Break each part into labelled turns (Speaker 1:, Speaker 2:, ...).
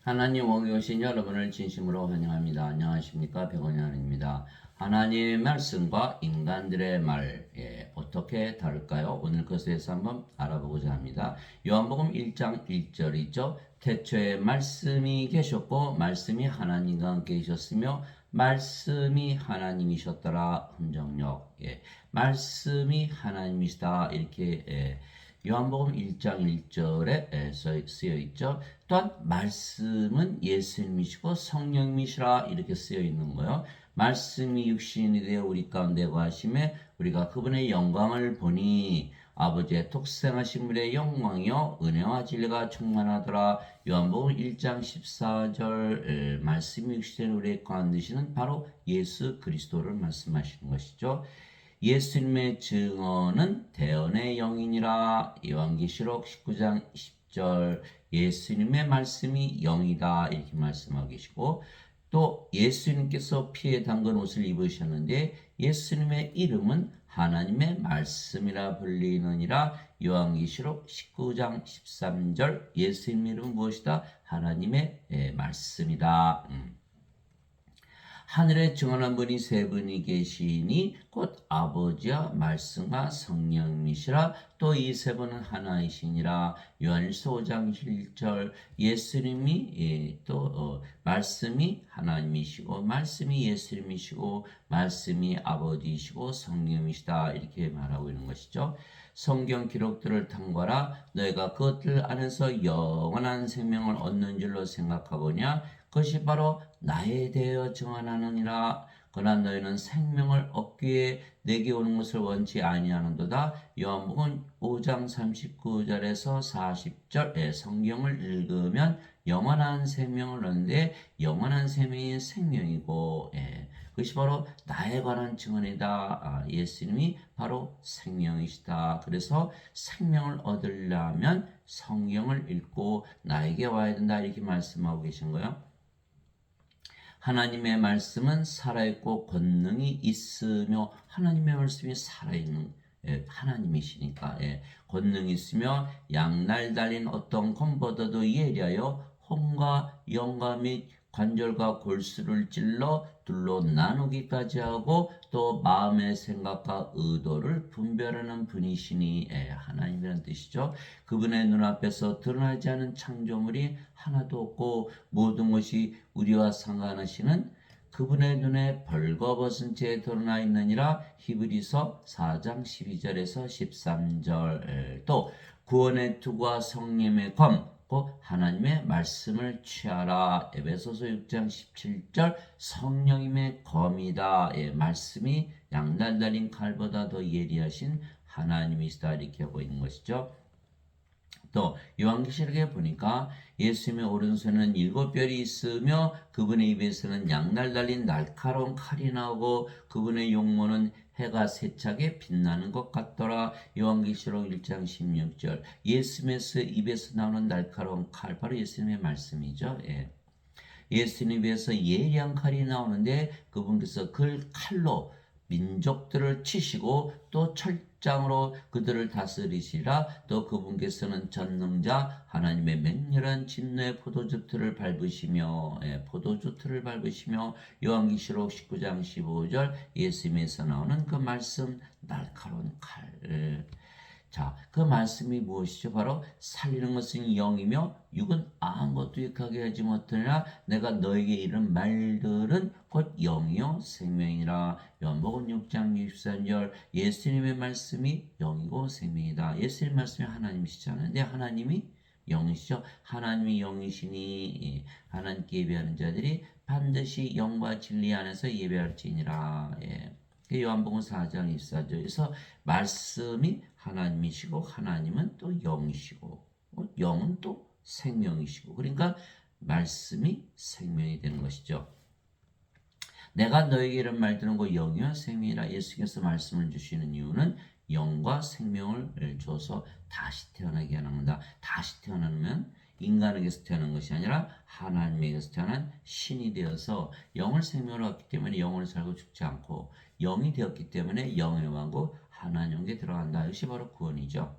Speaker 1: 하나님 오게 오신 여러분을 진심으로 환영합니다. 안녕하십니까? 백원현입니다. 하나님의 말씀과 인간들의 말 어떻게 다를까요? 오늘 그것에 대해서 한번 알아보고자 합니다. 요한복음 1장 1절이죠. 태초에 말씀이 계셨고 말씀이 하나님과 함께 계셨으며 말씀이 하나님이셨더라. 흔정력. 말씀이 하나님이시다. 이렇게 요한복음 1장 1절에 쓰여 있죠. 또한 말씀은 예수님이시고 성령님이시라 이렇게 쓰여 있는 거예요. 말씀이 육신이 되어 우리 가운데 거하심에 우리가 그분의 영광을 보니 아버지의 독생하신 분의 영광이요 은혜와 진리가 충만하더라. 요한복음 1장 14절 말씀이 육신이 되어 우리 가운데 계시는 바로 예수 그리스도를 말씀하시는 것이죠. 예수님의 증언은 대언의 영이니라. 요한계시록 19장 10절 예수님의 말씀이 영이다 이렇게 말씀하고 계시고, 또 예수님께서 피에 담근 옷을 입으셨는데 예수님의 이름은 하나님의 말씀이라 불리느니라. 요한계시록 19장 13절 예수님 이름은 무엇이다? 하나님의 말씀이다. 하늘에 증언한 분이 세 분이 계시니 곧 아버지와 말씀과 성령이시라. 또 이 세 분은 하나이시니라. 요한일서 5장 1절 예수님이 말씀이 하나님이시고 말씀이 예수님이시고 말씀이 아버지이시고 성령이시다 이렇게 말하고 있는 것이죠. 성경 기록들을 탐구하라. 너희가 그것들 안에서 영원한 생명을 얻는 줄로 생각하거냐. 그것이 바로 나에 대하여 증언하느니라. 그러나 너희는 생명을 얻기 위해 내게 오는 것을 원치 아니하는도다. 요한복음 5장 39절에서 40절 성경을 읽으면 영원한 생명을 얻는데 영원한 생명이 생명이고 그것이 바로 나에 관한 증언이다. 예수님이 바로 생명이시다. 그래서 생명을 얻으려면 성경을 읽고 나에게 와야 된다 이렇게 말씀하고 계신 거예요. 하나님의 말씀은 살아있고 권능이 있으며 하나님의 말씀이 살아있는 하나님이시니까 권능이 있으며 양날 달린 어떤 검보다도 예리하여 혼과 영과 및 관절과 골수를 찔러 둘로 나누기까지 하고 또 마음의 생각과 의도를 분별하는 분이시니 하나님이라는 뜻이죠. 그분의 눈앞에서 드러나지 않은 창조물이 하나도 없고 모든 것이 우리와 상관하시는 그분의 눈에 벌거벗은 채 드러나 있느니라. 히브리서 4장 12절에서 13절 또 구원의 투구와 성령의 검 하나님의 말씀을 취하라. 에베소서 6장 17절 성령님의 검이다. 말씀이 양날 달린 칼보다 더 예리하신 하나님이시다 이렇게 하고 있는 것이죠. 또 요한계시록에 보니까 예수님의 오른손에는 7별이 있으며 그분의 입에서는 양날 달린 날카로운 칼이 나오고 그분의 용모는 해가 세차게 빛나는 것 같더라. 요한계시록 1장 16절 예수님의 입에서 나오는 날카로운 칼 바로 예수님의 말씀이죠. 예수님 입에서 예리한 칼이 나오는데 그분께서 그 칼로 민족들을 치시고 또 철장으로 그들을 다스리시라. 또 그분께서는 전능자 하나님의 맹렬한 진노의 포도주틀을 밟으시며 요한계시록 19장 15절 예수님에서 나오는 그 말씀 날카로운 칼. 자, 그 말씀이 무엇이죠? 바로 살리는 것은 영이며 육은 아무것도 유익하게 하지 못하느라 내가 너에게 이른 말들은 곧 영이요 생명이라. 요한복음 6장 63절 예수님의 말씀이 영이고 생명이다. 예수님의 말씀이 하나님이시잖아요. 근데 하나님이 영이시죠. 하나님이 영이시니 하나님께 예배하는 자들이 반드시 영과 진리 안에서 예배할지니라. 요한복음 4장 24절에서 말씀이 하나님이시고 하나님은 또 영이시고 영은 또 생명이시고 그러니까 말씀이 생명이 되는 것이죠. 내가 너에게 이런 말 들은 거 영이요 생명이라. 예수께서 말씀을 주시는 이유는 영과 생명을 줘서 다시 태어나게 하는 겁니다. 다시 태어나면 인간에게서 태어난 것이 아니라 하나님에게서 태어난 신이 되어서 영을 생명으로 얻기 때문에 영을 살고 죽지 않고 영이 되었기 때문에 영의 왕국 하나님께 들어간다. 이것이 바로 구원이죠.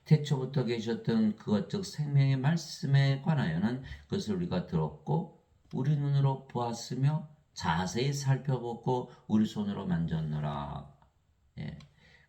Speaker 1: 태초부터 계셨던 그것 즉 생명의 말씀에 관하여는 그것을 우리가 들었고 우리 눈으로 보았으며 자세히 살펴보고 우리 손으로 만졌노라. 예.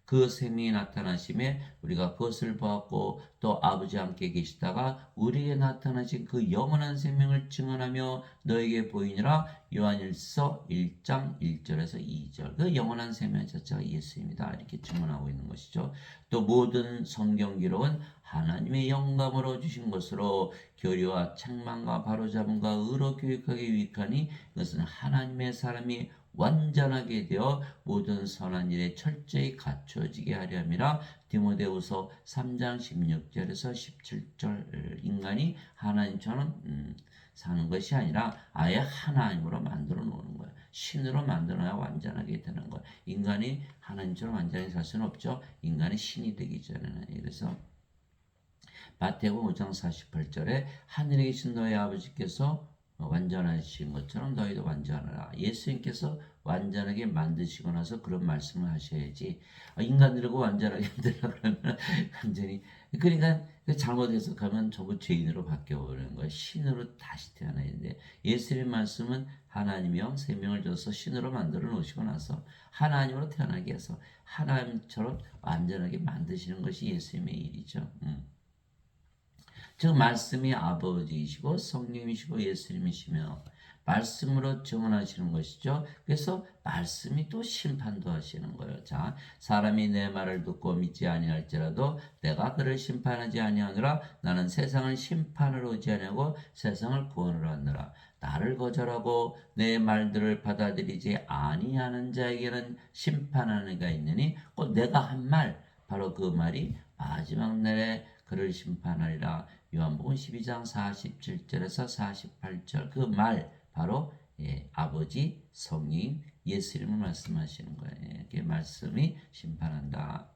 Speaker 1: 그 생명이 나타나심에 우리가 그것을 보았고 또 아버지와 함께 계시다가 우리에게 나타나신 그 영원한 생명을 증언하며 너에게 보이니라. 요한일서 1장 1절에서 2절. 그 영원한 생명 자체가 예수입니다. 이렇게 증언하고 있는 것이죠. 또 모든 성경 기록은 하나님의 영감으로 주신 것으로 교리와 책망과 바로잡음과 의로 교육하기 위하니 이것은 하나님의 사람이 완전하게 되어 모든 선한 일에 철저히 갖춰지게 하려 함이라. 디모데후서 3장 16절에서 17절. 인간이 하나님처럼 사는 것이 아니라 아예 하나님으로 만들어 놓는 거예요. 신으로 만들어야 완전하게 되는 거예요. 인간이 하나님처럼 완전히 살 수는 없죠. 인간이 신이 되기 전에는. 그래서 마태복음 5장 48절에 하늘에 계신 너희 아버지께서 완전하신 것처럼 너희도 완전하라. 예수님께서 완전하게 만드시고 나서 그런 말씀을 하셔야지. 인간들하고 완전하게 만들라 그러면 완전히 그러니까 잘못 해석하면 전부 죄인으로 바뀌어버리는 거예요. 신으로 다시 태어나야 되는데 예수님의 말씀은 하나님이 생명을 줘서 신으로 만들어 놓으시고 나서 하나님으로 태어나게 해서 하나님처럼 완전하게 만드시는 것이 예수님의 일이죠. 즉 말씀이 아버지이시고 성령이시고 예수님이시며 말씀으로 증언하시는 것이죠. 그래서 말씀이 또 심판도 하시는 거예요. 자, 사람이 내 말을 듣고 믿지 아니할지라도 내가 그를 심판하지 아니하노라. 나는 세상을 심판으로 오지 아니하고 세상을 구원으로 하노라. 나를 거절하고 내 말들을 받아들이지 아니하는 자에게는 심판하는 이가 있느니 곧 내가 한 말 바로 그 말이 마지막 날에 그를 심판하리라. 요한복음 12장 47절에서 48절 그 말 바로 아버지 성령 예수님을 말씀하시는 거예요. 그 말씀이 심판한다.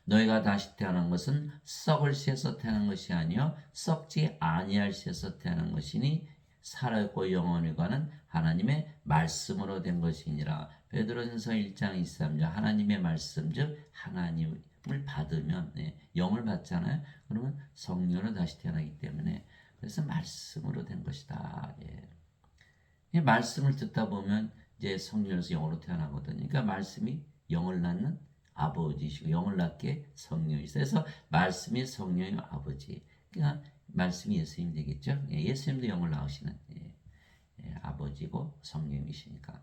Speaker 1: 너희가 다시 태어난 것은 썩을 씨에서 태어난 것이 아니요 썩지 아니할 씨에서 태어난 것이니 살아있고 영원히 가는 하나님의 말씀으로 된 것이니라. 베드로전서 1장 23절 하나님의 말씀 즉 하나님을 받으면 영을 받잖아요. 그러면 성령으로 다시 태어나기 때문에 그래서 말씀으로 된 것이다. 이 말씀을 듣다 보면 이제 성령에서 영으로 태어나거든요. 그러니까 말씀이 영을 낳는 아버지시고 영을 낳게 성령이시죠. 그래서 말씀이 성령의 아버지. 그러니까 말씀이 예수님 되겠죠. 예수님도 영을 낳으시는 아버지고 성령이시니까.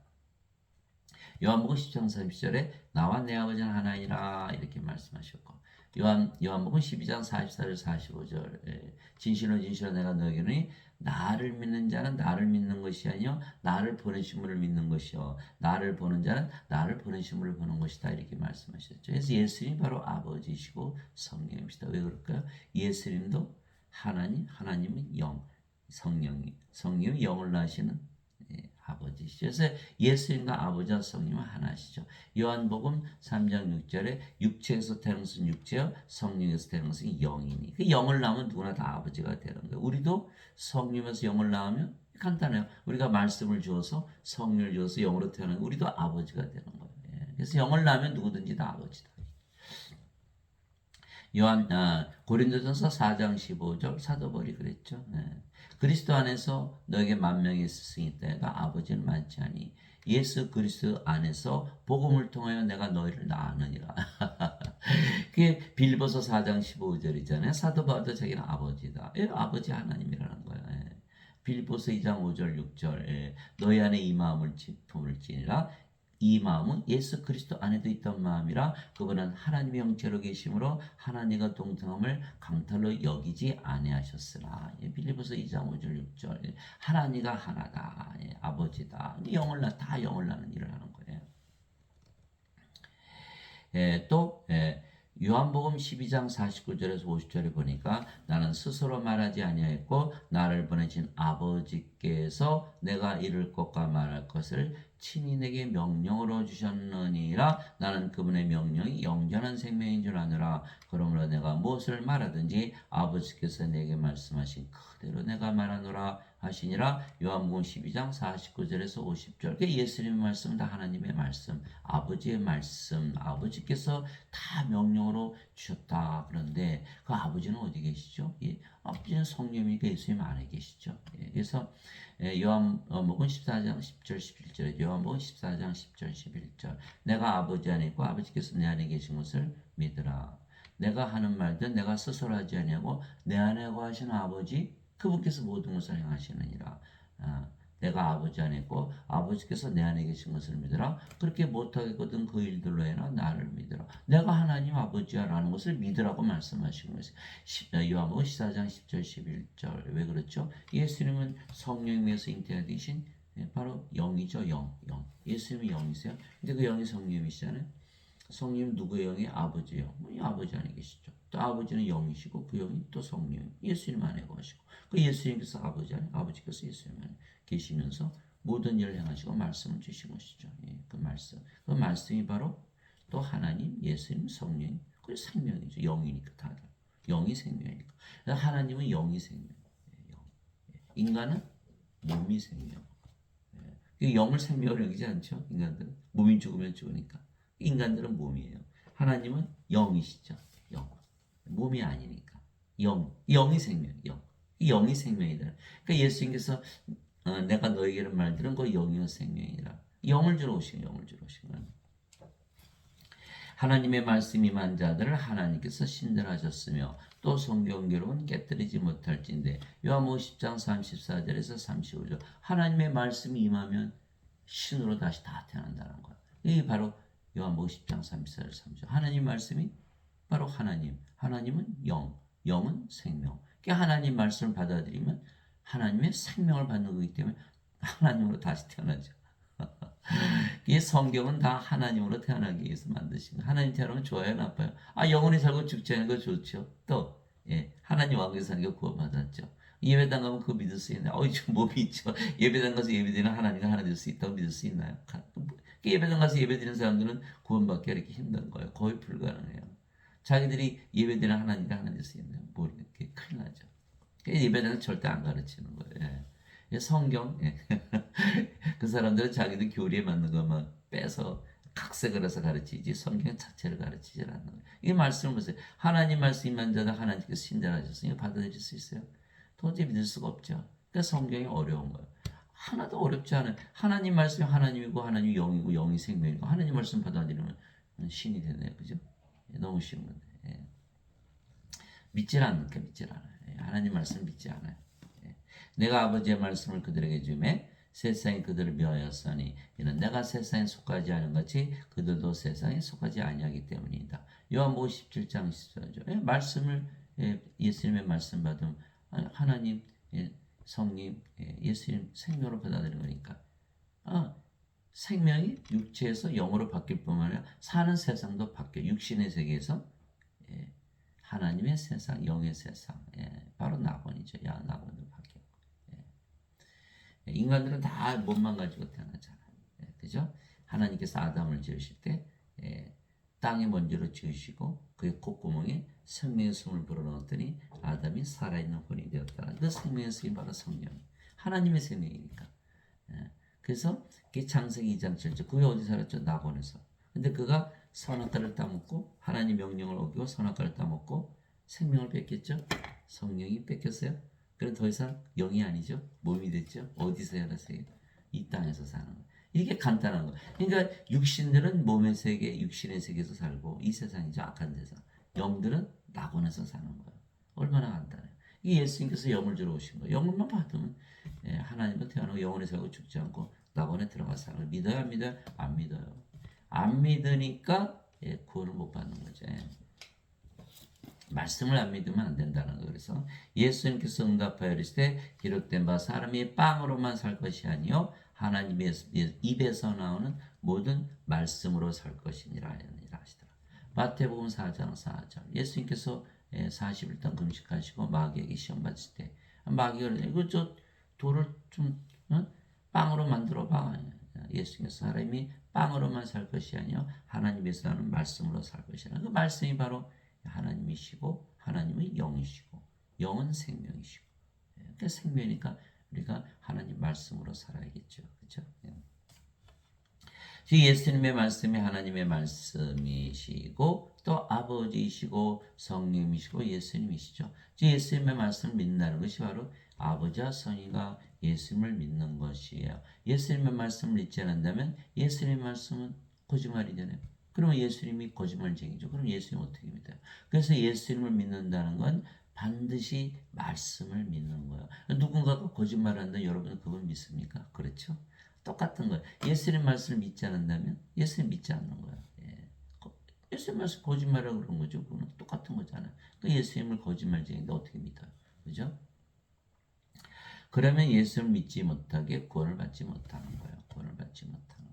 Speaker 1: 요한복음 10장 30절에 나와 내 아버지는 하나이라 이렇게 말씀하셨고 요한복음 12장 44절 45절 진실로 진실로 내가 너에게는 나를 믿는 자는 나를 믿는 것이 아니요 나를 보내신 분을 믿는 것이요 나를 보는 자는 나를 보내신 분을 보는 것이다 이렇게 말씀하셨죠. 그래서 예수님이 바로 아버지시고 성령이시다. 왜 그럴까요? 예수님도 하나님은 영, 성령이 영을 낳으시는 아버지시죠. 그래서 예수님과 아버지와 성령은 하나시죠. 요한복음 3장 6절에 육체에서 태어난 것은 육체요 성령에서 태어난 것은 영이니 그 영을 낳으면 누구나 다 아버지가 되는 거예요. 우리도 성령에서 영을 낳으면 간단해요. 우리가 말씀을 주어서 성령을 주어서 영으로 태어나면 우리도 아버지가 되는 거예요. 그래서 영을 낳으면 누구든지 다 아버지다. 고린도전서 4장 15절 사도 바울이 그랬죠. 그리스도 안에서 너에게 만명의 스승이 있다. 내가 아버지는 많지 아니 예수 그리스도 안에서 복음을 통하여 내가 너희를 낳았느니라. 그게 빌보서 4장 15절이잖아요. 사도 바울도 자기는 아버지다. 아버지 하나님이라는 거예요. 빌보서 2장 5절 6절 너희 안에 이 마음을 품을지니라. 이 마음은 예수 그리스도 안에도 있던 마음이라 그분은 하나님의 형체로 계심으로 하나님과 동등함을 강탈로 여기지 아니하셨으나. 빌립보서 2장 5절 6절 하나님과 하나다. 아버지다. 다 영을 낳는 일을 하는 거예요. 또 요한복음 12장 49절에서 50절에 보니까 나는 스스로 말하지 아니하였고 나를 보내신 아버지께서 내가 이룰 것과 말할 것을 친히 내게 명령으로 주셨느니라. 나는 그분의 명령이 영전한 생명인 줄 아느라. 그러므로 내가 무엇을 말하든지 아버지께서 내게 말씀하신 그대로 내가 말하노라 하시니라. 요한복음 12장 49절에서 50절. 예수님의 말씀 다 하나님의 말씀, 아버지의 말씀, 아버지께서 다 명령으로 주셨다. 그런데 그 아버지는 어디 계시죠? 예, 아버지는 성령이니까 예수님 안에 계시죠. 예, 그래서 요한복음 14장 10절 11절에 요한복음 14장 10절 11절 내가 아버지 안에 있고 아버지께서 내 안에 계신 것을 믿으라. 내가 하는 말든 내가 스스로 하지 아니하고 내 안에 거하시는 아버지 그분께서 모든 것을 행하시느니라. 내가 아버지 안에 있고 아버지께서 내 안에 계신 것을 믿으라. 그렇게 못하겠거든 그 일들로 해라. 나를 믿으라. 내가 하나님 아버지야 라는 것을 믿으라고 말씀하시는 것이요. 요한복음 14장 10절 11절. 왜 그렇죠? 예수님은 성령님에서 잉태되신 바로 영이죠. 영. 예수님이 영이세요. 근데 그 영이 성령님이시잖아요. 성령님 누구의 영이? 아버지 영. 이 아버지 안에 계시죠. 또 아버지는 영이시고 그 영이 또 성령. 예수님 안에 거하시고 그 예수님께서 아버지 안에 아버지께서 예수님 안에 계시면서 모든 일을 행하시고 말씀을 주신 것이죠. 예, 그 말씀이 바로 또 하나님, 예수님, 성령, 그 생명이죠. 영이니까 다들 영이 생명이니까. 하나님은 영이 생명, 영. 인간은 몸이 생명. 예. 영을 생명으로 여기지 않죠. 인간들은 몸이 죽으면 죽으니까. 인간들은 몸이에요. 하나님은 영이시죠. 영. 몸이 아니니까. 영이 생명, 영. 영이 생명이다. 그러니까 예수님께서 내가 너에게는 말들은 그 영이요 생명이라. 영을 주러 오신 거예요. 하나님의 말씀이 임한 자들을 하나님께서 신들하셨으며 또 성경대로는 깨뜨리지 못할진대. 요한복음 10장 34절에서 35절. 하나님의 말씀이 임하면 신으로 다시 다 태어난다는 거예요. 이게 바로 요한복음 10장 34절 30절. 하나님 말씀이 바로 하나님은 영은 생명. 그러니까 하나님 말씀을 받아들이면 하나님의 생명을 받는 거기 때문에 하나님으로 다시 태어나죠. 이 성경은 다 하나님으로 태어나기 위해서 만드신 거예요. 하나님 태어나면 좋아요, 나빠요? 영원히 살고 죽지 않은 거 좋죠. 또 하나님 왕국에 사는 게 구원받았죠. 예배당 가면 그거 믿을 수 있나요? 좀 몸이 있죠. 예배당 가서 예배드리는 하나님과 하나 될 수 있다고 믿을 수 있나요? 예배당 가서 예배드리는 사람들은 구원받기 이렇게 힘든 거예요. 거의 불가능해요. 자기들이 예배드리는 하나님과 하나 될 수 있나요? 모르겠게 큰일 나죠. 예배당은 절대 안 가르치는 거예요. 성경 그 사람들은 자기들 교리에 맞는 것만 빼서 각색을 해서 가르치지 성경 자체를 가르치지 않는 거예요. 이 말씀을 보세요. 하나님 말씀만 자도 하나님께서 신전하셨으니 받아들일 수 있어요? 도저히 믿을 수가 없죠. 그러니까 성경이 어려운 거예요. 하나도 어렵지 않아요. 하나님 말씀이 하나님이고 하나님이 영이고 영이 생명이고 하나님 말씀 받아들이면 신이 되네요. 그죠? 너무 쉬운 건데. 믿질 않으니까 믿질 않아요. 하나님 말씀 믿지 않아요. 내가 아버지의 말씀을 그들에게 주매 세상이 그들을 미워하였으니 이는 내가 세상에 속하지 않은 같이 그들도 세상에 속하지 아니하기 때문이다. 요한복음 17장 14절. 말씀을 예수님의 말씀 받으면 하나님, 성님, 예수님 생명으로 받아들이는 거니까. 생명이 육체에서 영으로 바뀔 뿐만 아니라 사는 세상도 바뀌어. 육신의 세계에서 하나님의 세상, 영의 세상, 바로 낙원이죠. 낙원도 바뀌어. 인간들은 다 몸만 가지고 태어나잖아요. 그죠? 하나님께서 아담을 지으실 때 땅에 먼지로 지으시고 그의 콧구멍에 생명의 숨을 불어넣었더니 아담이 살아있는 혼이 되었다. 그 생명의 숨이 바로 성령. 하나님의 생명이니까. 그래서 창세기 2장 7절 그게 어디 살았죠? 낙원에서. 근데 그가 선악과를 따먹고 하나님 명령을 어기고 선악과를 따먹고 생명을 뺏겼죠? 성령이 뺏겼어요? 그럼 더 이상 영이 아니죠? 몸이 됐죠? 어디서 살았어요? 이 땅에서 사는 거예요. 이게 간단한 거예요. 그러니까 육신들은 몸의 세계, 육신의 세계에서 살고 이 세상이죠. 악한 세상. 영들은 낙원에서 사는 거예요. 얼마나 간단해요. 이 예수님께서 영을 주러 오신 거예요. 영을만 받으면 하나님도 태어나고 영원히 살고 죽지 않고 낙원에 들어가서 사는 거예요. 믿어요? 안 믿어요? 안 믿어요. 안 믿으니까 구원을 못 받는 거죠. 말씀을 안 믿으면 안 된다는 거. 그래서 예수님께서 응답하여 이르시되 기록된 바 사람이 빵으로만 살 것이 아니요 하나님의 입에서 나오는 모든 말씀으로 살 것이니라 하시더라. 마태복음 4장 4절. 예수님께서 40일 동안 금식하시고 마귀에게 시험 받으실 때 마귀가 이거 저 돌을 좀 빵으로 만들어 봐. 예수님께서 사람이 빵으로만 살 것이 아니요 하나님에서 나는 말씀으로 살 것이라. 그 말씀이 바로 하나님이시고 하나님은 영이시고 영은 생명이시고. 그러니까 생명이니까 우리가 하나님 말씀으로 살아야겠죠. 그렇죠? 예수님의 말씀이 하나님의 말씀이시고 또 아버지이시고 성령이시고 예수님이시죠. 예수님의 말씀을 믿는다는 것이 바로 아버지와 성령과 예수님을 믿는 것이에요. 예수님의 말씀을 믿지 않는다면 예수님의 말씀은 거짓말이잖아요. 그러면 예수님이 거짓말쟁이죠. 그럼 예수님 어떻게 믿어요? 그래서 예수님을 믿는다는 건 반드시 말씀을 믿는 거예요. 누군가가 거짓말한다 여러분 그걸 믿습니까? 그렇죠? 똑같은 거예요. 예수님 말씀을 믿지 않는다면 예수님 믿지 않는 거예요. 예수님 말씀 거짓말이라고 그런 거죠. 그건 똑같은 거잖아요. 그 예수님을 거짓말쟁이인데 어떻게 믿어요? 그죠? 그러면 예수를 믿지 못하게 구원을 받지 못하는 거예요. 구원을 받지 못하는 거예요.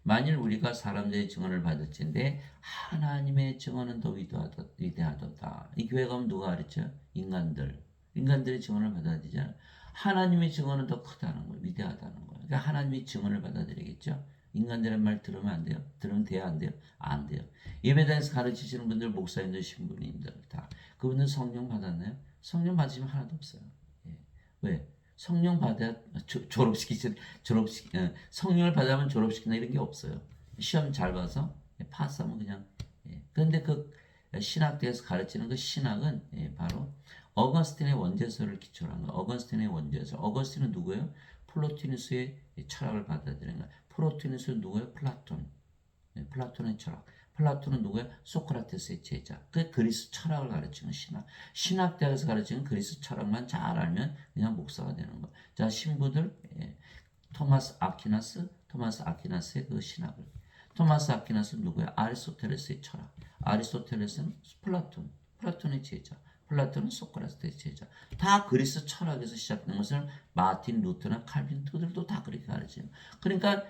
Speaker 1: 만일 우리가 사람들의 증언을 받을진데 하나님의 증언은 더 위대하도다. 이 교회 가면 누가 가르쳐? 인간들의 증언을 받아들이잖아요. 하나님의 증언은 더 크다는 거예요. 위대하다는 거예요. 그러니까 하나님의 증언을 받아들이겠죠. 인간들의 말 들으면 안 돼요? 들으면 돼요? 안 돼요? 안 돼요. 예배당에서 가르치시는 분들, 목사님들, 신부님들 다 그분들 성령 받았나요? 성령 받으시면 하나도 없어요. 왜? 성령 받아야 성령을 받으면 졸업시키나 이런 게 없어요. 시험 잘 봐서 파스하면 그냥. 그런데 그 신학대에서 가르치는 그 신학은 바로 어거스틴의 원죄서를 기초로 한 거예요. 어거스틴의 원죄서. 어거스틴은 누구예요? 플로티누스의 철학을 받아들인 거예요. 플로티누스는 누구예요? 플라톤. 플라톤의 철학. 플라톤은 누구예요? 소크라테스의 제자. 그 그리스 철학을 가르치는 신학. 신학대학에서 가르치는 그리스 철학만 잘 알면 그냥 목사가 되는 거예요. 자, 신부들 토마스 아퀴나스의 그 신학을. 토마스 아퀴나스는 누구예요? 아리스토텔레스의 철학. 아리스토텔레스는 플라톤의 제자. 플라톤은 소크라테스의 제자. 다 그리스 철학에서 시작된 것을 마틴 루터나 칼빈 그들도 다 그렇게 가르쳐요. 그러니까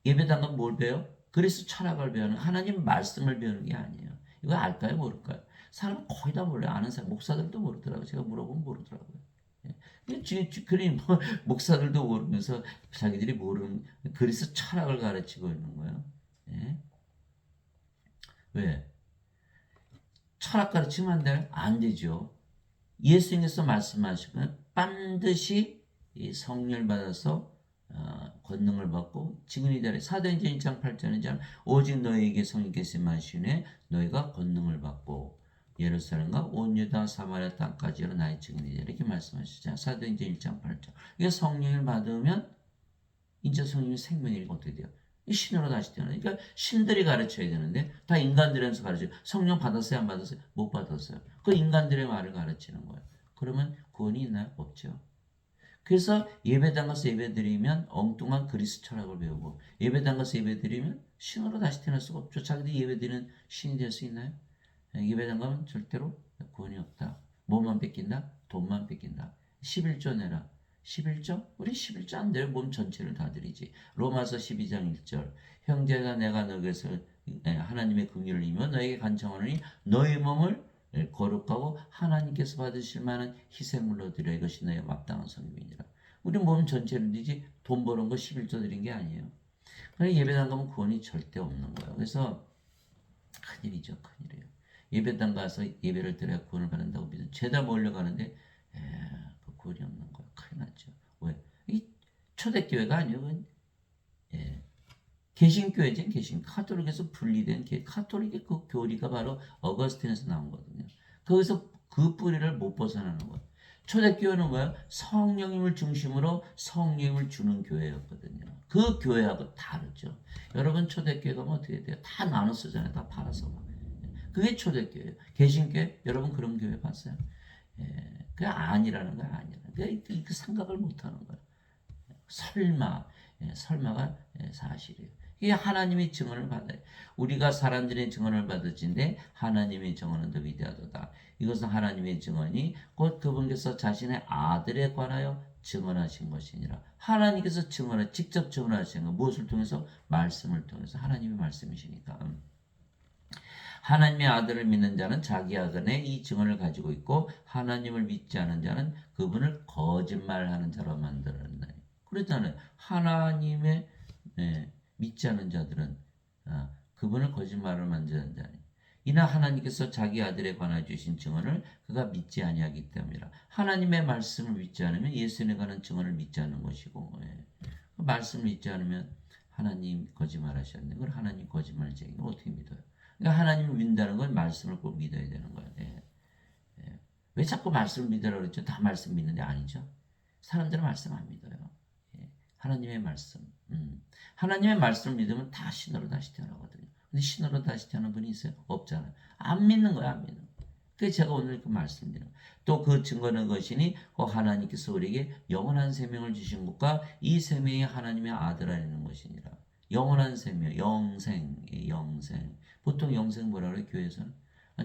Speaker 1: 예배당 가면 뭘 배워요? 그리스 철학을 배우는 하나님 말씀을 배우는 게 아니에요. 이거 알까요? 모를까요? 사람은 거의 다 몰라요. 아는 사람, 목사들도 모르더라고요. 제가 물어보면 모르더라고요. 그러니 목사들도 모르면서 자기들이 모르는 그리스 철학을 가르치고 있는 거예요. 예? 왜? 철학 가르치면 안 돼요? 안 되죠. 예수님께서 말씀하시면 반드시 성령을 받아서 권능을 받고 지금이 되래 사도행전 1장 8절에 오직 너희에게 성령께서 임하시네 너희가 권능을 받고 예루살렘과 온 유다 사마리아 땅까지로 나의 증인이 되라 이렇게 말씀하시잖아요. 사도행전 1장 8절. 이게 성령을 받으면 인자 성령이 생명이니까 어떻게 돼요? 이 신으로 다시 태어나요. 그러니까 신들이 가르쳐야 되는데 다 인간들에서 가르쳐요. 성령 받았어요? 안 받았어요? 못 받았어요. 그 인간들의 말을 가르치는 거예요. 그러면 구원이 있나요? 없죠. 그래서 예배당 가서 예배드리면 엉뚱한 그리스 철학을 배우고 예배당 가서 예배드리면 신으로 다시 태어날 수가 없죠. 자기들이 예배드리는 신이 될 수 있나요? 예배당 가면 절대로 구원이 없다. 뭐만 뺏긴다? 돈만 뺏긴다. 11조 내라. 11조? 우리 11조 안 돼요. 몸 전체를 다 드리지. 로마서 12장 1절. 형제가 내가 너에게서 하나님의 긍휼을 이며 너에게 간청하노니 너희 몸을 거룩하고 하나님께서 받으실 만한 희생물로 드려 이것이 너의 마땅한 성금이니라. 우리 몸 전체를 드리지 돈 버는 거 11조 드린 게 아니에요. 그러니까 예배당 가면 구원이 절대 없는 거예요. 그래서 큰일이죠. 큰일이에요. 예배당 가서 예배를 드려야 구원을 받는다고 믿는 죄다 몰려가는데 그 구원이 없는 거예요. 큰일 났죠. 왜? 이 초대교회가 아니에요. 개신교회죠. 카톨릭에서 분리된 카톨릭의 그 교리가 바로 어거스틴에서 나온 거거든요. 거기서 그 뿌리를 못 벗어나는 거예요. 초대교회는 뭐야? 성령님을 중심으로 성령님을 주는 교회였거든요. 그 교회하고 다르죠. 여러분 초대교회 가면 어떻게 돼요? 다 나눠 쓰잖아요. 다 팔아서. 그게 초대교회예요. 개신교회 여러분 그런 교회 봤어요? 그게 아니라는 거야. 아니라는 거야. 그 생각을 못하는 거예요. 설마가 사실이에요. 이게 하나님의 증언을 받아요. 우리가 사람들의 증언을 받을진데 하나님의 증언은 더 위대하도다. 이것은 하나님의 증언이 곧 그분께서 자신의 아들에 관하여 증언하신 것이니라. 하나님께서 직접 증언하신 것 무엇을 통해서? 말씀을 통해서. 하나님의 말씀이시니까. 하나님의 아들을 믿는 자는 자기 아들의 이 증언을 가지고 있고 하나님을 믿지 않은 자는 그분을 거짓말하는 자로 만들었나니. 그렇잖아요. 하나님의 믿지 않는 자들은 그분을 거짓말을 만드는 자니 이나 하나님께서 자기 아들에 관하여 주신 증언을 그가 믿지 아니하기 때문이라. 하나님의 말씀을 믿지 않으면 예수님에 관한 증언을 믿지 않는 것이고 그 말씀을 믿지 않으면 하나님 거짓말하셨네. 그걸 하나님 거짓말쟁이 어떻게 믿어요? 그러니까 하나님을 믿는다는 건 말씀을 꼭 믿어야 되는 거예요. 왜 자꾸 말씀을 믿으라고 그랬죠? 다 말씀 믿는데 아니죠. 사람들은 말씀 안 믿어요. 하나님의 말씀. 하나님의 말씀을 믿으면 다 신으로 다시 태어나거든요. 근데 신으로 다시 태어난 분이 있어요? 없잖아요. 안 믿는 거야, 안 믿는 거야. 그래서 제가 오늘 그 말씀드려요. 또 그 증거는 것이니 하나님께서 우리에게 영원한 생명을 주신 것과 이 생명이 하나님의 아들 안에 있는 것이니라. 영원한 생명, 영생. 보통 영생 뭐라 그래요? 교회에서는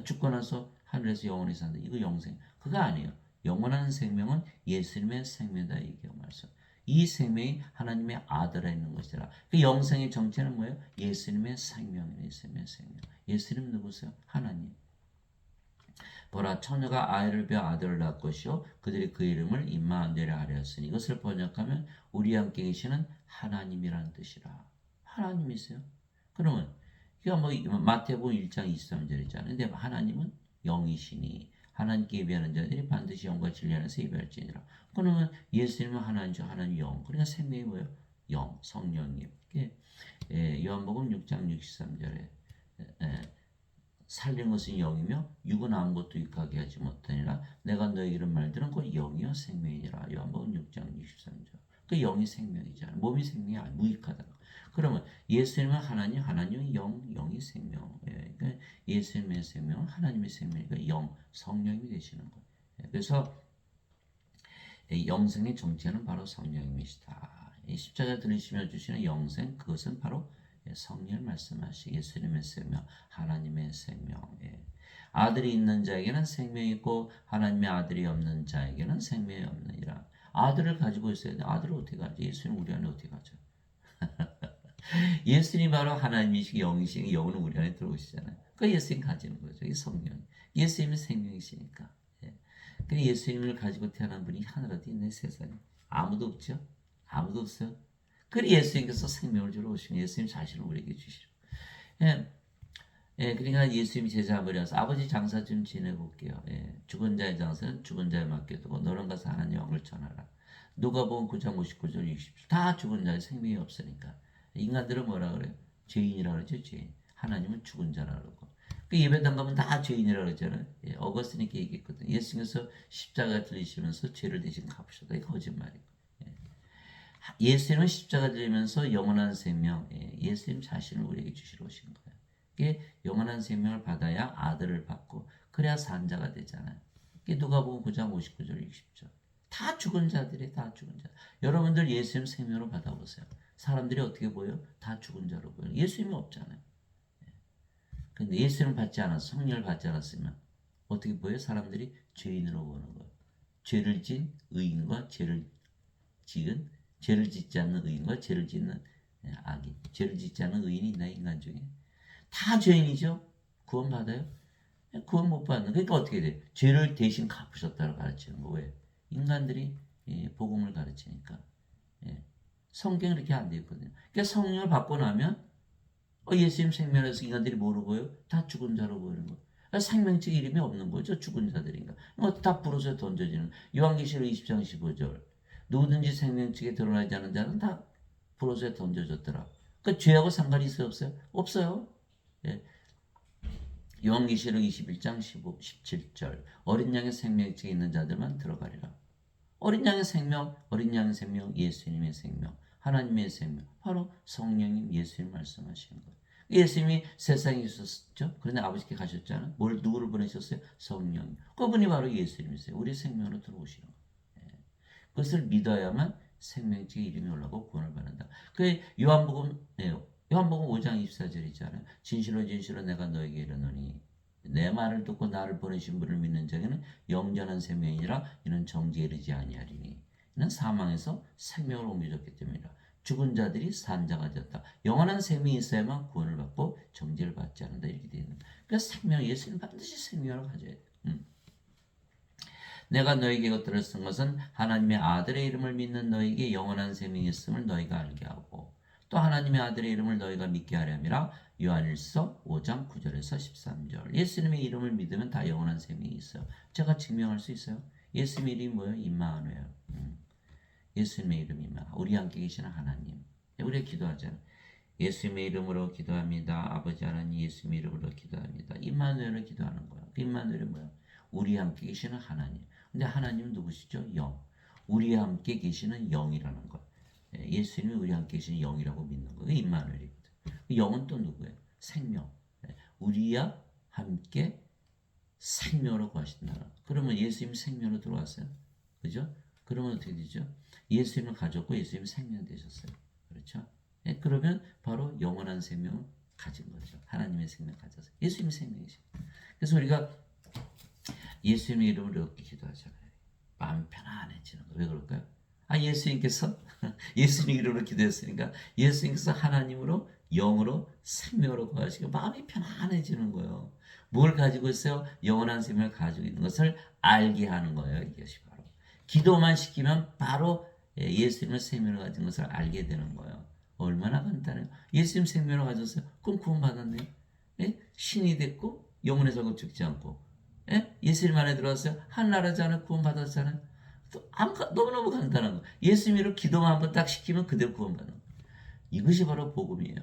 Speaker 1: 죽고 나서 하늘에서 영원히 산다. 이거 영생. 그거 아니에요. 영원한 생명은 예수님의 생명이다. 이게 말씀. 이 생명이 하나님의 아들 안에 있는 것이라. 그 영생의 정체는 뭐예요? 예수님의 생명이에요. 예수님의 생명. 예수님 누구세요? 하나님. 보라 처녀가 아이를 베어 아들을 낳을 것이요 그들이 그 이름을 임마누엘이라 하였으니 이것을 번역하면 우리 함께 계시는 하나님이라는 뜻이라. 하나님이세요. 그러면 이거 뭐 마태복음 1장 23절이잖아요. 근데 하나님은 영이시니 하나님께 예배하는 자들이 반드시 영과 진리 안에서 예배할지니라. 그러면 예수님은 하나님이죠. 하나님 영. 그러니까 생명이 뭐예요? 영, 성령님. 요한복음 6장 63절에 살린 것은 영이며 육은 아무것도 유익하게 하지 못하니라. 내가 너에게 이런 말들은 곧 영이요 생명이니라. 요한복음 6장 63절. 그 영이 생명이잖아요. 몸이 생명이 아니라 무익하다. 그러면 예수님은 하나님, 하나님은 영, 영이 생명. 그러니까 예수님의 생명은 하나님의 생명이니까 영, 성령이 되시는 거예요. 그래서 영생의 정체는 바로 성령님이시다. 십자가 들으시며 주시는 영생, 그것은 바로 성령을 말씀하시 예수님의 생명, 하나님의 생명. 아들이 있는 자에게는 생명이 있고 하나님의 아들이 없는 자에게는 생명이 없느니라. 아들을 가지고 있어야 돼. 아들을 어떻게 가져? 예수님 우리 안에 어떻게 가져? 예수님이 바로 하나님이시고 영이시고 영은 우리 안에 들어오시잖아요. 그 예수님 가지는 거죠. 이 성령. 예수님이 생명이시니까. 그 예수님을 가지고 태어난 분이 하늘 어디 있네 세상에. 아무도 없죠. 아무도 없어요. 그래 예수님께서 생명을 주러 오시면 예수님 자신을 우리에게 주시죠. 그러니까 예수님이 제자 버려서 아버지 장사 좀 지내고 올게요. 죽은 자의 장사는 죽은 자에 맡겨두고 너는 가서 하나님 영을 전하라. 누가복음 9장 59절 60절 다 죽은 자의 생명이 없으니까 인간들은 뭐라 그래요? 죄인이라 그러죠. 죄인. 하나님은 죽은 자라 그러고 그 예배당 가면 다 죄인이라 그러잖아요. 어거스틴이 얘기했거든요. 예수님께서 십자가 들리시면서 죄를 대신 갚으셨다. 이거 거짓말이고. 예수님은 십자가 들리면서 영원한 생명, 예수님 자신을 우리에게 주시러 오신 거예요. 이게 영원한 생명을 받아야 아들을 받고 그래야 산자가 되잖아요. 이게 누가복음 9장 59절 60절. 다 죽은 자들이 다 죽은 자. 여러분들 예수님 생명으로 받아보세요. 사람들이 어떻게 보여요? 다 죽은 자로 보여요. 예수님이 없잖아요. 근데 예수님을 받지 않았어. 성령을 받지 않았으면 어떻게 보여요? 사람들이 죄인으로 보는 거예요. 죄를 진 의인과 죄를 짓지 않는 의인과 죄를 짓는 악인. 죄를 짓지 않는 의인이 있나 인간 중에? 다 죄인이죠. 구원 받아요? 구원 못 받는. 그러니까 어떻게 돼? 죄를 대신 갚으셨다고 가르치는 거. 왜? 인간들이 복음을 가르치니까. 성경이 이렇게 안 되어 있거든요. 그러니까 성령을 받고 나면 예수님 생명에서 인간들이 뭐로 보여요? 다 죽은 자로 보이는 거예요. 그러니까 생명책 이름이 없는 거죠. 죽은 자들인가. 다 부러져 던져지는. 요한계시록 20장 15절. 누구든지 생명책에 드러나지 않은 자는 다 부러져 던져졌더라. 그 죄하고 상관이 있어요? 없어요? 없어요. 요한계시록 21장 17절. 어린 양의 생명책에 있는 자들만 들어가리라. 어린 양의 생명, 예수님의 생명, 하나님의 생명, 바로 성령님 예수님 말씀하시는 거예요. 예수님이 세상에 있었죠. 그런데 아버지께 가셨잖아요. 누구를 보내셨어요? 성령. 그분이 바로 예수님이세요. 우리 생명으로 들어오시는 거예요. 그것을 믿어야만 생명책에 이름이 올라가고 구원을 받는다. 그 요한복음 5장 24절이잖아요. 진실로 진실로 내가 너에게 이르노니 내 말을 듣고 나를 보내신 분을 믿는 자에게는 영전한 생명이라 이는 정죄에 이르지 아니하리니 이는 사망에서 생명을 옮겨줬기 때문이라. 죽은 자들이 산자가 되었다. 영원한 생명이 있어야만 구원을 받고 정죄를 받지 않는다. 이렇게 되어 있는. 그러니까 생명, 예수는 반드시 생명을 가져야 돼. 내가 너에게 이것들을 쓴 것은 하나님의 아들의 이름을 믿는 너에게 영원한 생명이 있음을 너희가 알게 하고 또 하나님의 아들의 이름을 너희가 믿게 하려 함이라. 요한일서 5장 9절에서 13절. 예수님의 이름을 믿으면 다 영원한 생명이 있어요. 제가 증명할 수 있어요. 예수님의 이름이 뭐예요? 임마누엘. 예수님의 이름이 우리 함께 계시는 하나님. 우리가 기도하잖아요. 예수님의 이름으로 기도합니다. 아버지 하나님 예수님의 이름으로 기도합니다. 임마누엘을 기도하는 거예요. 그 임마누엘이 뭐예요? 우리 함께 계시는 하나님. 근데 하나님은 누구시죠? 영. 우리 함께 계시는 영이라는 거. 예수님이 우리 함께 계시는 영이라고 믿는 거예요. 임마누엘이거든. 영은 또 누구예요? 생명. 우리와 함께 생명으로 구하신다. 그러면 예수님 생명으로 들어왔어요. 그죠? 그러면 어떻게 되죠? 예수님을 가졌고 예수님 생명 되셨어요. 그렇죠? 그러면 바로 영원한 생명을 가진 거죠. 하나님의 생명 가졌어요. 예수님 생명이죠. 그래서 우리가 예수님의 이름으로 이렇게 기도하잖아요. 마음이 편안해지는 거예요. 왜 그럴까요? 예수님께서 예수님 이름으로 기도했으니까 예수님께서 하나님으로 영으로 생명으로 구하시고 마음이 편안해지는 거예요. 뭘 가지고 있어요? 영원한 생명을 가지고 있는 것을 알게 하는 거예요. 이것이 바로 기도만 시키면 바로 예수님의 생명을 가진 것을 알게 되는 거예요. 얼마나 간단해요. 예수님 생명을 가졌어요. 그럼 구원받았네요. 신이 됐고 영원히 살고 죽지 않고 예수님 안에 들어왔어요. 하늘나라잖아요. 구원받았잖아요. 너무너무 간단한 거. 예수님을 기도만 한번 딱 시키면 그대로 구원받는 거. 이것이 바로 복음이에요.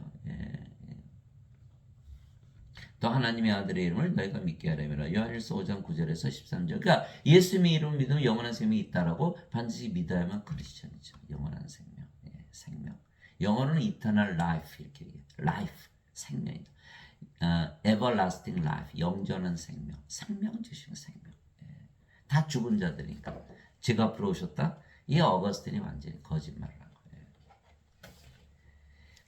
Speaker 1: 또 하나님의 아들의 이름을 너희가 믿게 하려면 요한일서 5장 9절에서 13절. 그러니까 예수님의 이름을 믿으면 영원한 생명이 있다라고 반드시 믿어야만 크리스천이죠. 영원한 생명. 생명. 영어로는 eternal life 이렇게 얘기해요. life. 생명이다. everlasting life. 영전한 생명. 생명 주시는 생명. 다 죽은 자들이니까. 제가 앞으로 오셨다? 이 어거스틴이 완전히 거짓말을 한 거예요.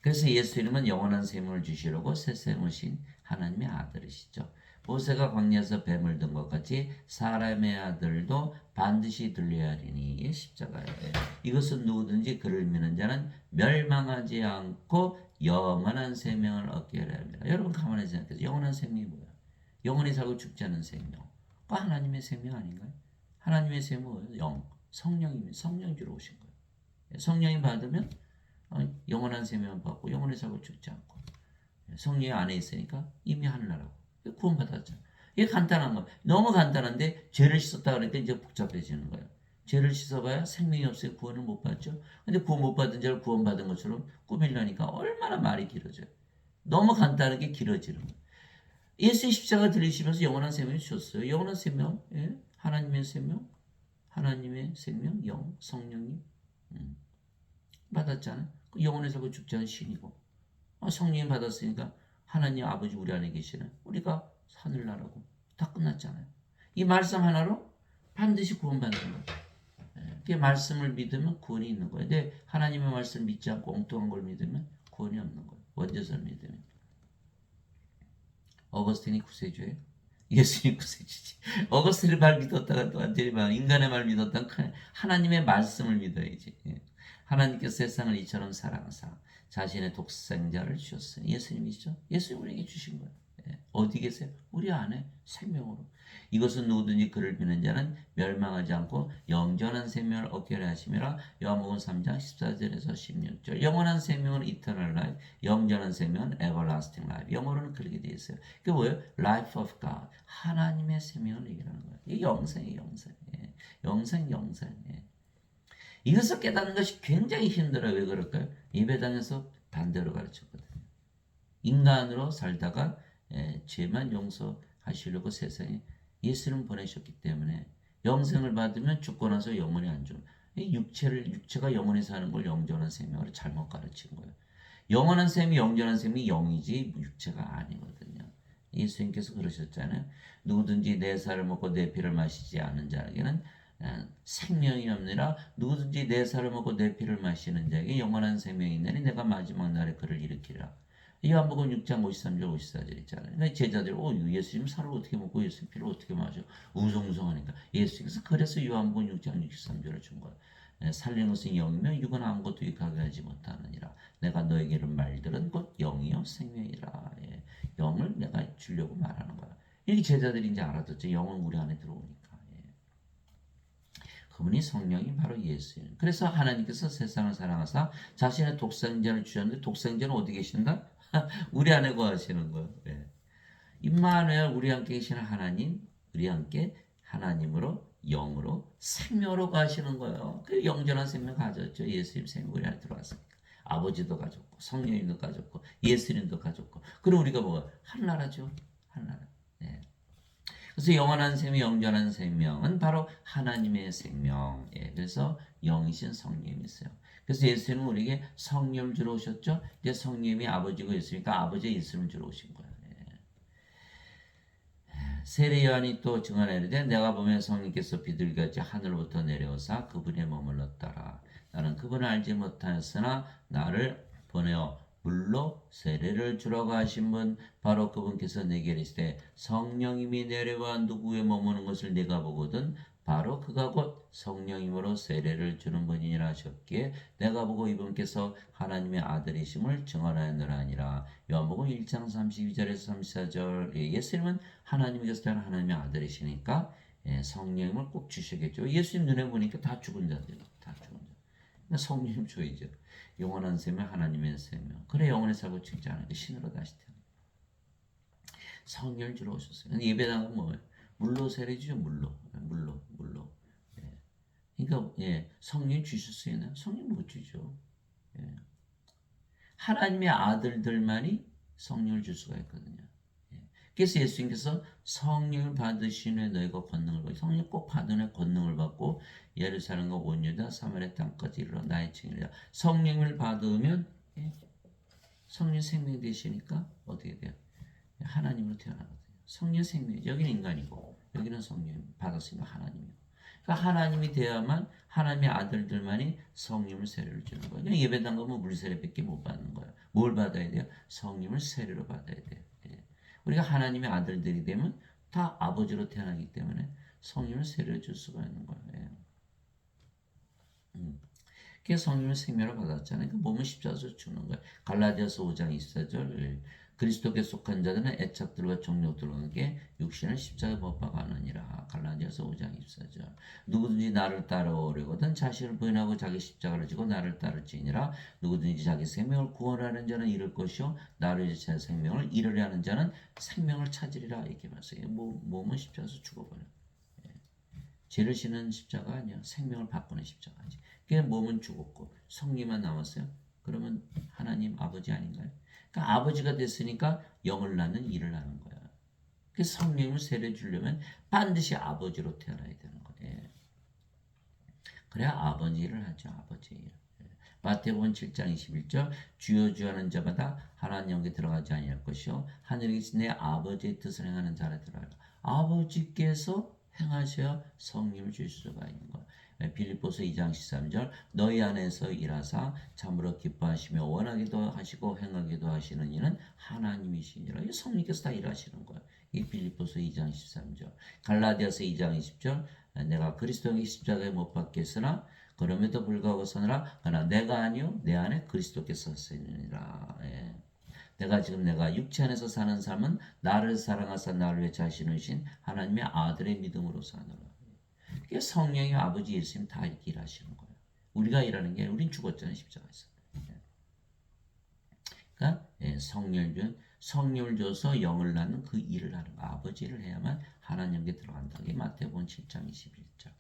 Speaker 1: 그래서 예수 이름은 영원한 생명을 주시려고 세상에 오신 하나님의 아들이시죠. 모세가 광야에서 뱀을 든 것 같이 사람의 아들도 반드시 들려야 하리니 이 십자가예요. 이것은 누구든지 그를 믿는 자는 멸망하지 않고 영원한 생명을 얻게 하려 합니다. 여러분 가만히 생각해서 영원한 생명이 뭐예요? 영원히 살고 죽지 않은 생명. 그 하나님의 생명 아닌가요? 하나님의 생명은 영, 성령입니다. 성령 주로 오신 거예요. 성령이 받으면 영원한 생명을 받고 영원히 살고 죽지 않고 성령이 안에 있으니까 이미 하늘나라고 구원받았잖아요. 이게 간단한 거. 너무 간단한데 죄를 씻었다 그러니까 이제 복잡해지는 거예요. 죄를 씻어봐야 생명이 없어요. 구원을 못 받죠. 근데 구원 못 받은 자를 구원받은 것처럼 꾸밀려니까 얼마나 말이 길어져요. 너무 간단한 게 길어지는 거예요. 예수의 십자가 들리시면서 영원한 생명을 주셨어요. 영원한 생명, 하나님의 생명, 영, 성령이 받았잖아요. 영원히 살고 죽지 않은 신이고 성령이 받았으니까 하나님 아버지 우리 안에 계시는 우리가 하늘나라고 다 끝났잖아요. 이 말씀 하나로 반드시 구원받는 거예요. 그 말씀을 믿으면 구원이 있는 거예요. 근데 하나님의 말씀 믿지 않고 엉뚱한 걸 믿으면 구원이 없는 거예요. 원죄선을 믿으면. 어거스틴이 구세주예요. 예수님 구세주지. 어거스틴의 말 믿었다가 또 완전히 인간의 말 믿었다가 하나님의 말씀을 믿어야지. 하나님께서 세상을 이처럼 사랑하사 자신의 독생자를 주셨어요. 예수님이시죠? 예수님 우리에게 주신 거예요. 어디 계세요? 우리 안에 생명으로. 이것은 누구든지 그를 믿는 자는 멸망하지 않고 영전한 생명을 얻게 하심이라. 요한복음 3장 14절에서 16절. 영원한 생명은 eternal life, 영전한 생명은 everlasting life. 영어로는 그렇게 되어 있어요. 그게 뭐예요? Life of God. 하나님의 생명을 얘기하는 거예요. 이게 영생이에요, 영생. 영생. 이것을 깨닫는 것이 굉장히 힘들어요. 왜 그럴까요? 예배당에서 반대로 가르쳤거든요. 인간으로 살다가 죄만 용서하시려고 세상에 예수를 보내셨기 때문에 영생을 받으면 죽고 나서 영원히 안 죽는 육체가 영원히 사는 걸 영전한 생명으로 잘못 가르친 거예요. 영원한 생명이 영전한 생명이 영이지 육체가 아니거든요. 예수님께서 그러셨잖아요. 누구든지 내 살을 먹고 내 피를 마시지 않은 자에게는 생명이 없느라 누구든지 내 살을 먹고 내 피를 마시는 자에게 영원한 생명이 있나니 내가 마지막 날에 그를 일으키라. 요한복음 6장 53절 54절 있잖아요. 그러니까 제자들이 예수님 살을 어떻게 먹고 예수님 피를 어떻게 마셔? 웅성웅성하니까 예수님께서 그래서 요한복음 6장 63절을 준 거예요. 살리는 것은 영이며 육은 아무것도 유익하게 하지 못하느니라. 내가 너에게 이른 말들은 곧 영이요 생명이라. 영을 내가 주려고 말하는 거야. 이렇게 제자들이 이제 알아듣죠. 영은 우리 안에 들어오니까. 그분이 성령이 바로 예수님. 그래서 하나님께서 세상을 사랑하사 자신의 독생자를 주셨는데 독생자는 어디 계신다? 우리 안에 거하시는 거예요. 예. 임마누엘 우리 함께 계시는 하나님, 우리 함께 하나님으로 영으로 생명으로 가시는 거예요. 그 영전한 생명 가졌죠. 예수님 생명 우리 안에 들어왔으니까. 아버지도 가졌고 성령님도 가졌고 예수님도 가졌고. 그럼 우리가 뭐가 한나라죠. 한나라. 예. 그래서 영원한 생명, 영전한 생명은 바로 하나님의 생명. 예. 그래서 영이신 성령님이 있어요. 그래서 예수님은 우리에게 성령을 주러 오셨죠. 이제 성령님이 아버지고 있으니까 아버지의 예수님을 주러 오신 거예요. 세례 요한이 또 증언하여 이르되 내가 보면 성령께서 비둘기같이 하늘로부터 내려오사 그분의 머물렀더라. 나는 그분을 알지 못하였으나 나를 보내어 물로 세례를 주라고 하신 분 바로 그분께서 내게 이르시되 성령님이 내려와 누구에 머무는 것을 내가 보거든 바로 그가 곧 성령님으로 세례를 주는 분이니라 하셨기에 내가 보고 이분께서 하나님의 아들이심을 증언하였느라 하니라. 요한복음 1장 32절에서 34절. 예수님은 하나님께서 태어난 하나님의 아들이시니까 성령님을 꼭 주시겠죠. 예수님 눈에 보니까 다 죽은 자들이에요. 다 죽은 자. 그러니까 성령님 줘야죠. 영원한 생명 하나님의 생명. 그래 영원히 살고 죽지 않아요. 신으로 다시 태어나. 성령을 주러 오셨어요. 예배당은 뭐예요? 물로 세례 주죠. 물로. 예. 그러니까 성령 주실 수 있나요? 성령 못 주죠. 예. 하나님의 아들들만이 성령을 줄 수가 있거든요. 예. 그래서 예수님께서 성령을 받으신 후에 너희가 권능을 받고 성령 꼭 받은 후에 권능을 받고 예루살렘과 온 유다 사마리아 땅까지 이르러 나의 증인이라. 성령을 받으면 성령 생명이 되시니까 어떻게 돼요? 하나님으로 태어나거든요. 성령 생명. 여기는 인간이고 여기는 성령 받았으니까 하나님이고. 그러니까 하나님이 되어야만 하나님의 아들들만이 성령을 세례를 주는 거예요. 그냥 예배당 가면 물 세례밖에 못 받는 거예요. 뭘 받아야 돼요? 성령을 세례로 받아야 돼요. 예. 우리가 하나님의 아들들이 되면 다 아버지로 태어나기 때문에 성령을 세례를 줄 수가 있는 거예요. 예. 그래서 성령을 생명을 받았잖아요. 그 몸은 십자가에서 죽는 거예요. 갈라디아서 5장 24절. 그리스도께 속한 자들은 애착들과 정욕들과 함께 육신을 십자가에 못 박아느니라. 갈라디아서 5장 24절. 누구든지 나를 따라오려거든 자신을 부인하고 자기 십자가를 지고 나를 따를지니라. 누구든지 자기 생명을 구원하는 자는 잃을 것이요 나를 위해 제 생명을 잃으려 하는 자는 생명을 찾으리라. 이렇게 말씀해요. 몸은 십자가에서 죽어버려요. 죄를 지는 십자가 아니야. 생명을 바꾸는 십자가지. 그게 몸은 죽었고 성리만 남았어요. 그러면 하나님 아버지 아닌가요? 그러니까 아버지가 됐으니까 영을 낳는 일을 하는 거야. 그래서 성령을 세례 주려면 반드시 아버지로 태어나야 되는 거예요. 그래야 아버지 일을 하죠. 아버지 일. 마태복음 7장 21절 주여 주여 하는 자마다 하나님 영에 들어가지 아니할 것이요 하늘에 계신 내 아버지의 뜻을 행하는 자라 들어가라. 아버지께서 행하셔야 성령을 주실 수가 있는 거예요. 빌립보서 2장 13절 너희 안에서 일하사 참으로 기뻐하시며 원하기도 하시고 행하기도 하시는 이는 하나님이시니라. 이 성령께서 다 일하시는 거예요. 이 빌립보서 2장 13절. 갈라디아서 2장 20절 내가 그리스도의 십자가에 못 박겠으나 그럼에도 불구하고 서느라 그러나 내가 아니요 내 안에 그리스도께서 사시느니라. 내가 육체 안에서 사는 삶은 나를 사랑하사 나를 위해 자신을 주신 하나님의 아들의 믿음으로 사느라. 그게 성령이 아버지 예수님 다 일하시는 거예요. 우리가 일하는 게 아니라 우린 죽었잖아요. 십자가에서. 그러니까 성령을 줘서 영을 낳는 그 일을 하는 거. 아버지 일을 해야만 하나님께 들어간다. 이게 마태복음 7장 21절.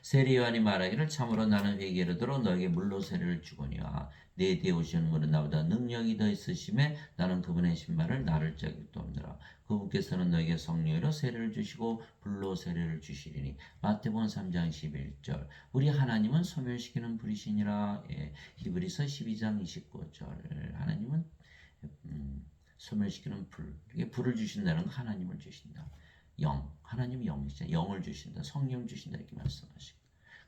Speaker 1: 세례 요한이 말하기를 참으로 나는 회개를 들어 너에게 물로 세례를 주거니와 내 뒤에 오시는 분은 나보다 능력이 더 있으심에 나는 그분의 신발을 나를 자기도 없느라. 그분께서는 너에게 성령으로 세례를 주시고 불로 세례를 주시리니. 마태복음 3장 11절. 우리 하나님은 소멸시키는 불이시니라. 히브리서 12장 29절. 하나님은 소멸시키는 불. 이게 불을 주신다는 건 하나님을 주신다. 하나님이 영이시죠. 영을 주신다. 성령을 주신다. 이렇게 말씀하시고.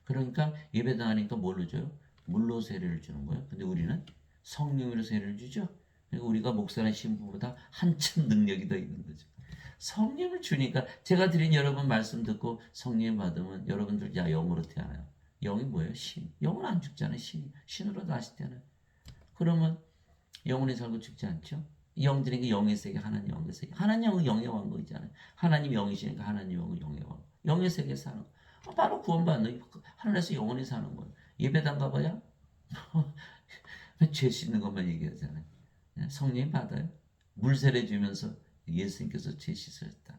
Speaker 1: 그러니까 예배당 하니까 뭘로 줘요? 물로 세례를 주는 거예요. 근데 우리는 성령으로 세례를 주죠. 그리고 우리가 목사나 신부보다 한참 능력이 더 있는 거죠. 성령을 주니까 제가 드린 여러분 말씀 듣고 성령 받으면 여러분들 영으로 태어나요. 영이 뭐예요? 신. 영은 안 죽잖아요. 신으로 다시 태어나요. 그러면 영원히 살고 죽지 않죠? 영들에게 영의 세계, 하나님 영의 세계. 하나님 영은 영의 왕국이잖아요. 하나님 영이시니까 하나님 영은 영의 왕국. 영의 세계에 사는 거. 바로 구원받는 하늘에서 영원히 사는 거예요. 예배당 가봐야 죄 씻는 것만 얘기하잖아요. 성령 받아요. 물 세례 주면서 예수님께서 죄 씻으셨다.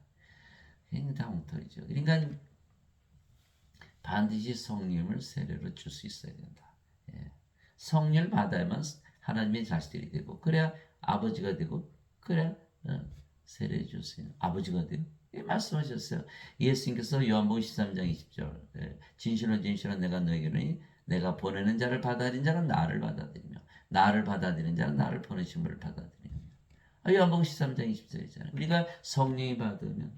Speaker 1: 굉장히 다 엉터리죠. 그러니까 반드시 성령을 세례로 줄 수 있어야 된다. 성령을 받아야만 하나님의 자식들이 되고 그래야 아버지가 되고 그래야 세례 줄 수 있는 아버지가 되고 말씀하셨어요. 예수님께서 요한복음 13장 20절 진실로 진실로 내가 너에게는 내가 보내는 자를 받아들인 자는 나를 받아들이며 나를 받아들이는 자는 나를 보내신 분을 받아들이며 요한복음 13장 20절이잖아요. 우리가 성령이 받으면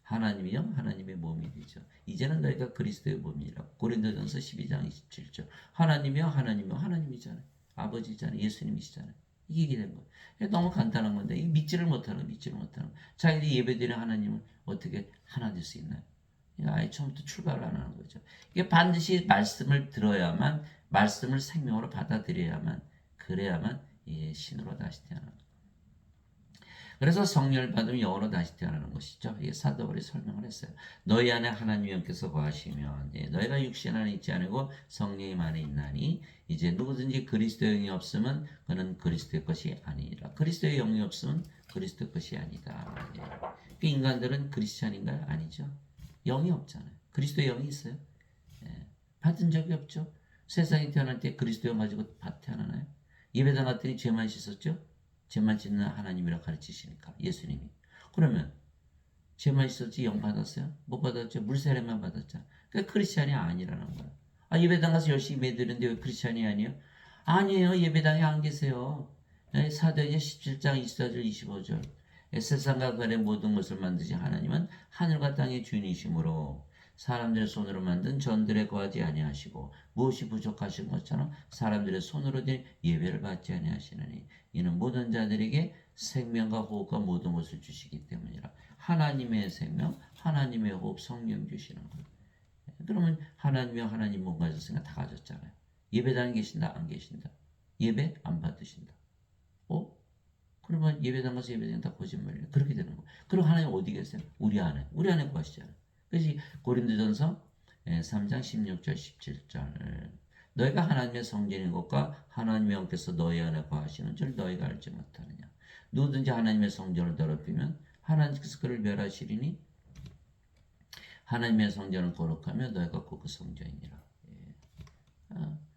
Speaker 1: 하나님이요 하나님의 몸이 되죠. 이제는 너희가 그리스도의 몸이라. 고린도전서 12장 27절. 하나님이요 하나님이요 하나님이잖아요. 아버지잖아요. 예수님이시잖아요. 이게 된 거예요. 너무 간단한 건데 믿지를 못하는 자기들이 예배드리는 하나님은 어떻게 하나 될 수 있나요? 아예 처음부터 출발을 안 하는 거죠. 이게 반드시 말씀을 들어야만 말씀을 생명으로 받아들여야만 그래야만 신으로 다시 태어나는 거예요. 그래서 성령을 받으면 영으로 다시 태어나는 것이죠. 사도 바울이 설명을 했어요. 너희 안에 하나님의 영께서 거하시면 너희가 육신 안에 있지 않고 성령님 안에 있나니 이제 누구든지 그리스도의 영이 없으면 그는 그리스도의 것이 아니라. 그리스도의 영이 없으면 그리스도의 것이 아니다. 그 인간들은 크리스찬인가요? 아니죠. 영이 없잖아요. 그리스도의 영이 있어요? 받은 적이 없죠. 세상에 태어날 때 그리스도의 영 가지고 태어나나요? 예배당 갔더니 죄만 씻었죠? 죄만 씻는 하나님이라 가르치시니까 예수님이. 그러면 죄만 씻었지 영 받았어요? 못 받았죠? 물세례만 받았죠. 그러니까 크리스찬이 아니라는 거예요. 예배당 가서 열심히 예배드리는데 왜 크리스찬이 아니에요? 아니에요. 예배당에 안 계세요. 사도행전 17장 24절 25절 세상과 그 안의 모든 것을 만드신 하나님은 하늘과 땅의 주인이시므로 사람들의 손으로 만든 전들에 거하지 아니하시고 무엇이 부족하신 것처럼 사람들의 손으로 된 예배를 받지 아니하시느니 이는 모든 자들에게 생명과 호흡과 모든 것을 주시기 때문이라. 하나님의 생명, 하나님의 호흡, 성령 주시는 거예요. 그러면 하나님이 하나님 뭔가 가졌으니까 다 가졌잖아요. 예배당에 계신다 안 계신다? 예배 안 받으신다. 그러면 예배당 가서 예배드린다 거짓말이에요. 그렇게 되는 거예요. 그럼 하나님 어디 계세요? 우리 안에 구하시잖아요. 그래서 고린도전서 3장 16절 17절 너희가 하나님의 성전인 것과 하나님의 영께서 너희 안에 거하시는 줄 너희가 알지 못하느냐. 누구든지 하나님의 성전을 더럽히면 하나님께서 그를 멸하시리니 하나님의 성전을 거룩하며 너희가 곧 그 성전이니라.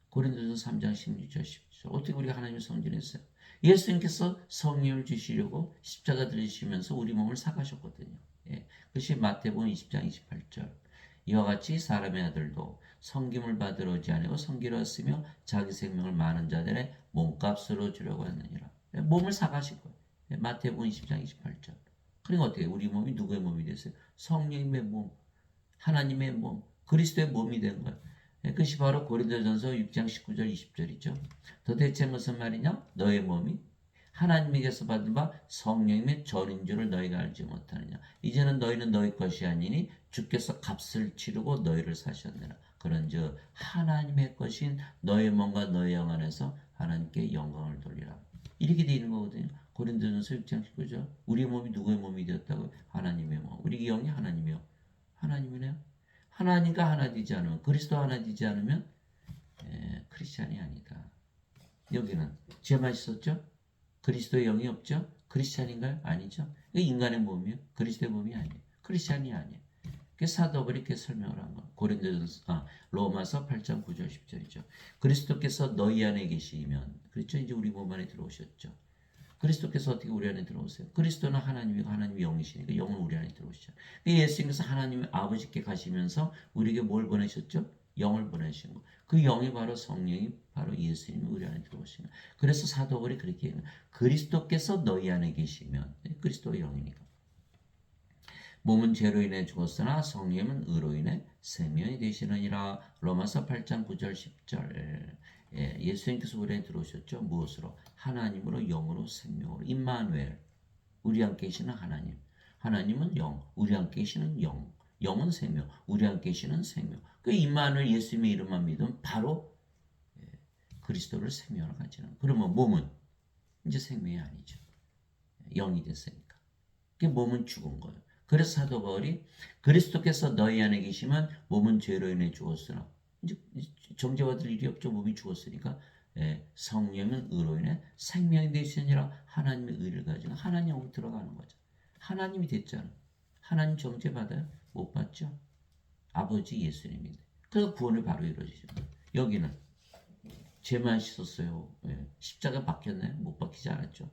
Speaker 1: 고린도전서 3장 16절 17절 어떻게 우리가 하나님의 성전에 있어요? 예수님께서 성령을 주시려고 십자가 들으시면서 우리 몸을 사가셨거든요. 그것이 마태복음 20장 28절 이와 같이 사람의 아들도 성김을 받으러 오지 아니고 성기러 왔으며 자기 생명을 많은 자들의 몸값으로 주려고 했느니라. 몸을 사가신 거예요. 마태복음 20장 28절 그러니까 어떻게 우리 몸이 누구의 몸이 됐어요? 성령님의 몸, 하나님의 몸, 그리스도의 몸이 된 거예요. 그것이 바로 고린도전서 6장 19절 20절이죠. 도대체 무슨 말이냐? 너의 몸이 하나님에게서 받은 바 성령님의 전인 줄을 너희가 알지 못하느냐. 이제는 너희는 너희 것이 아니니 주께서 값을 치르고 너희를 사셨느라. 그런즉 하나님의 것인 너의 몸과 너의 영 안에서 하나님께 영광을 돌리라. 이렇게 되어 있는 거거든요. 고린도전서 6장 19절 우리 몸이 누구의 몸이 되었다고? 하나님의 몸. 우리 영이 하나님의 영. 하나님이네요. 하나님과 하나 되지 않으면 그리스도 하나 되지 않으면 크리스찬이 아니다. 여기는 죄만 있었죠? 그리스도의 영이 없죠? 크리스찬인가요? 아니죠. 인간의 몸이요. 그리스도의 몸이 아니에요. 크리스찬이 아니에요. 사도 바울이 이렇게 설명을 한 거. 로마서 8장 9절 10절이죠. 그리스도께서 너희 안에 계시면 그렇죠. 이제 우리 몸 안에 들어오셨죠. 그리스도께서 어떻게 우리 안에 들어오세요? 그리스도는 하나님이고 하나님이 영이시니까 영은 우리 안에 들어오시죠. 예수님께서 하나님 아버지께 가시면서 우리에게 뭘 보내셨죠? 영을 보내신 거. 그 영이 바로 성령이 바로 예수님이 우리 안에 들어오시는 거예요. 그래서 사도 바울이 그렇게 얘기해요. 그리스도께서 너희 안에 계시면 그리스도의 영이니까. 몸은 죄로 인해 죽었으나 성령은 의로 인해 생명이 되시느니라. 로마서 8장 9절 10절 예수님께서 우리 안에 들어오셨죠. 무엇으로? 하나님으로 영으로 생명으로. 임마누엘 우리 함께 계시는 하나님. 하나님은 영 우리 함께 계시는 영. 영은 생명 우리 함께 계시는 생명. 그 임마누엘 예수님의 이름만 믿으면 바로 그리스도를 생명으로 가지는. 그러면 몸은 이제 생명이 아니죠. 영이 됐으니까. 그 몸은 죽은 거예요. 그래서 사도 바울이 그리스도께서 너희 안에 계시면 몸은 죄로 인해 죽었으나 이제 정죄받을 일이 없죠. 몸이 죽었으니까 성령은 의로 인해 생명이 되시니라 하나님의 의를 가지고 하나님으로 들어가는 거죠. 하나님이 됐잖아. 하나님 정죄받아요? 못 받죠. 아버지 예수님인데. 그래서 구원이 바로 이루어지죠. 여기는 죄만 씻었어요. 십자가 박혔나요? 못 박히지 않았죠.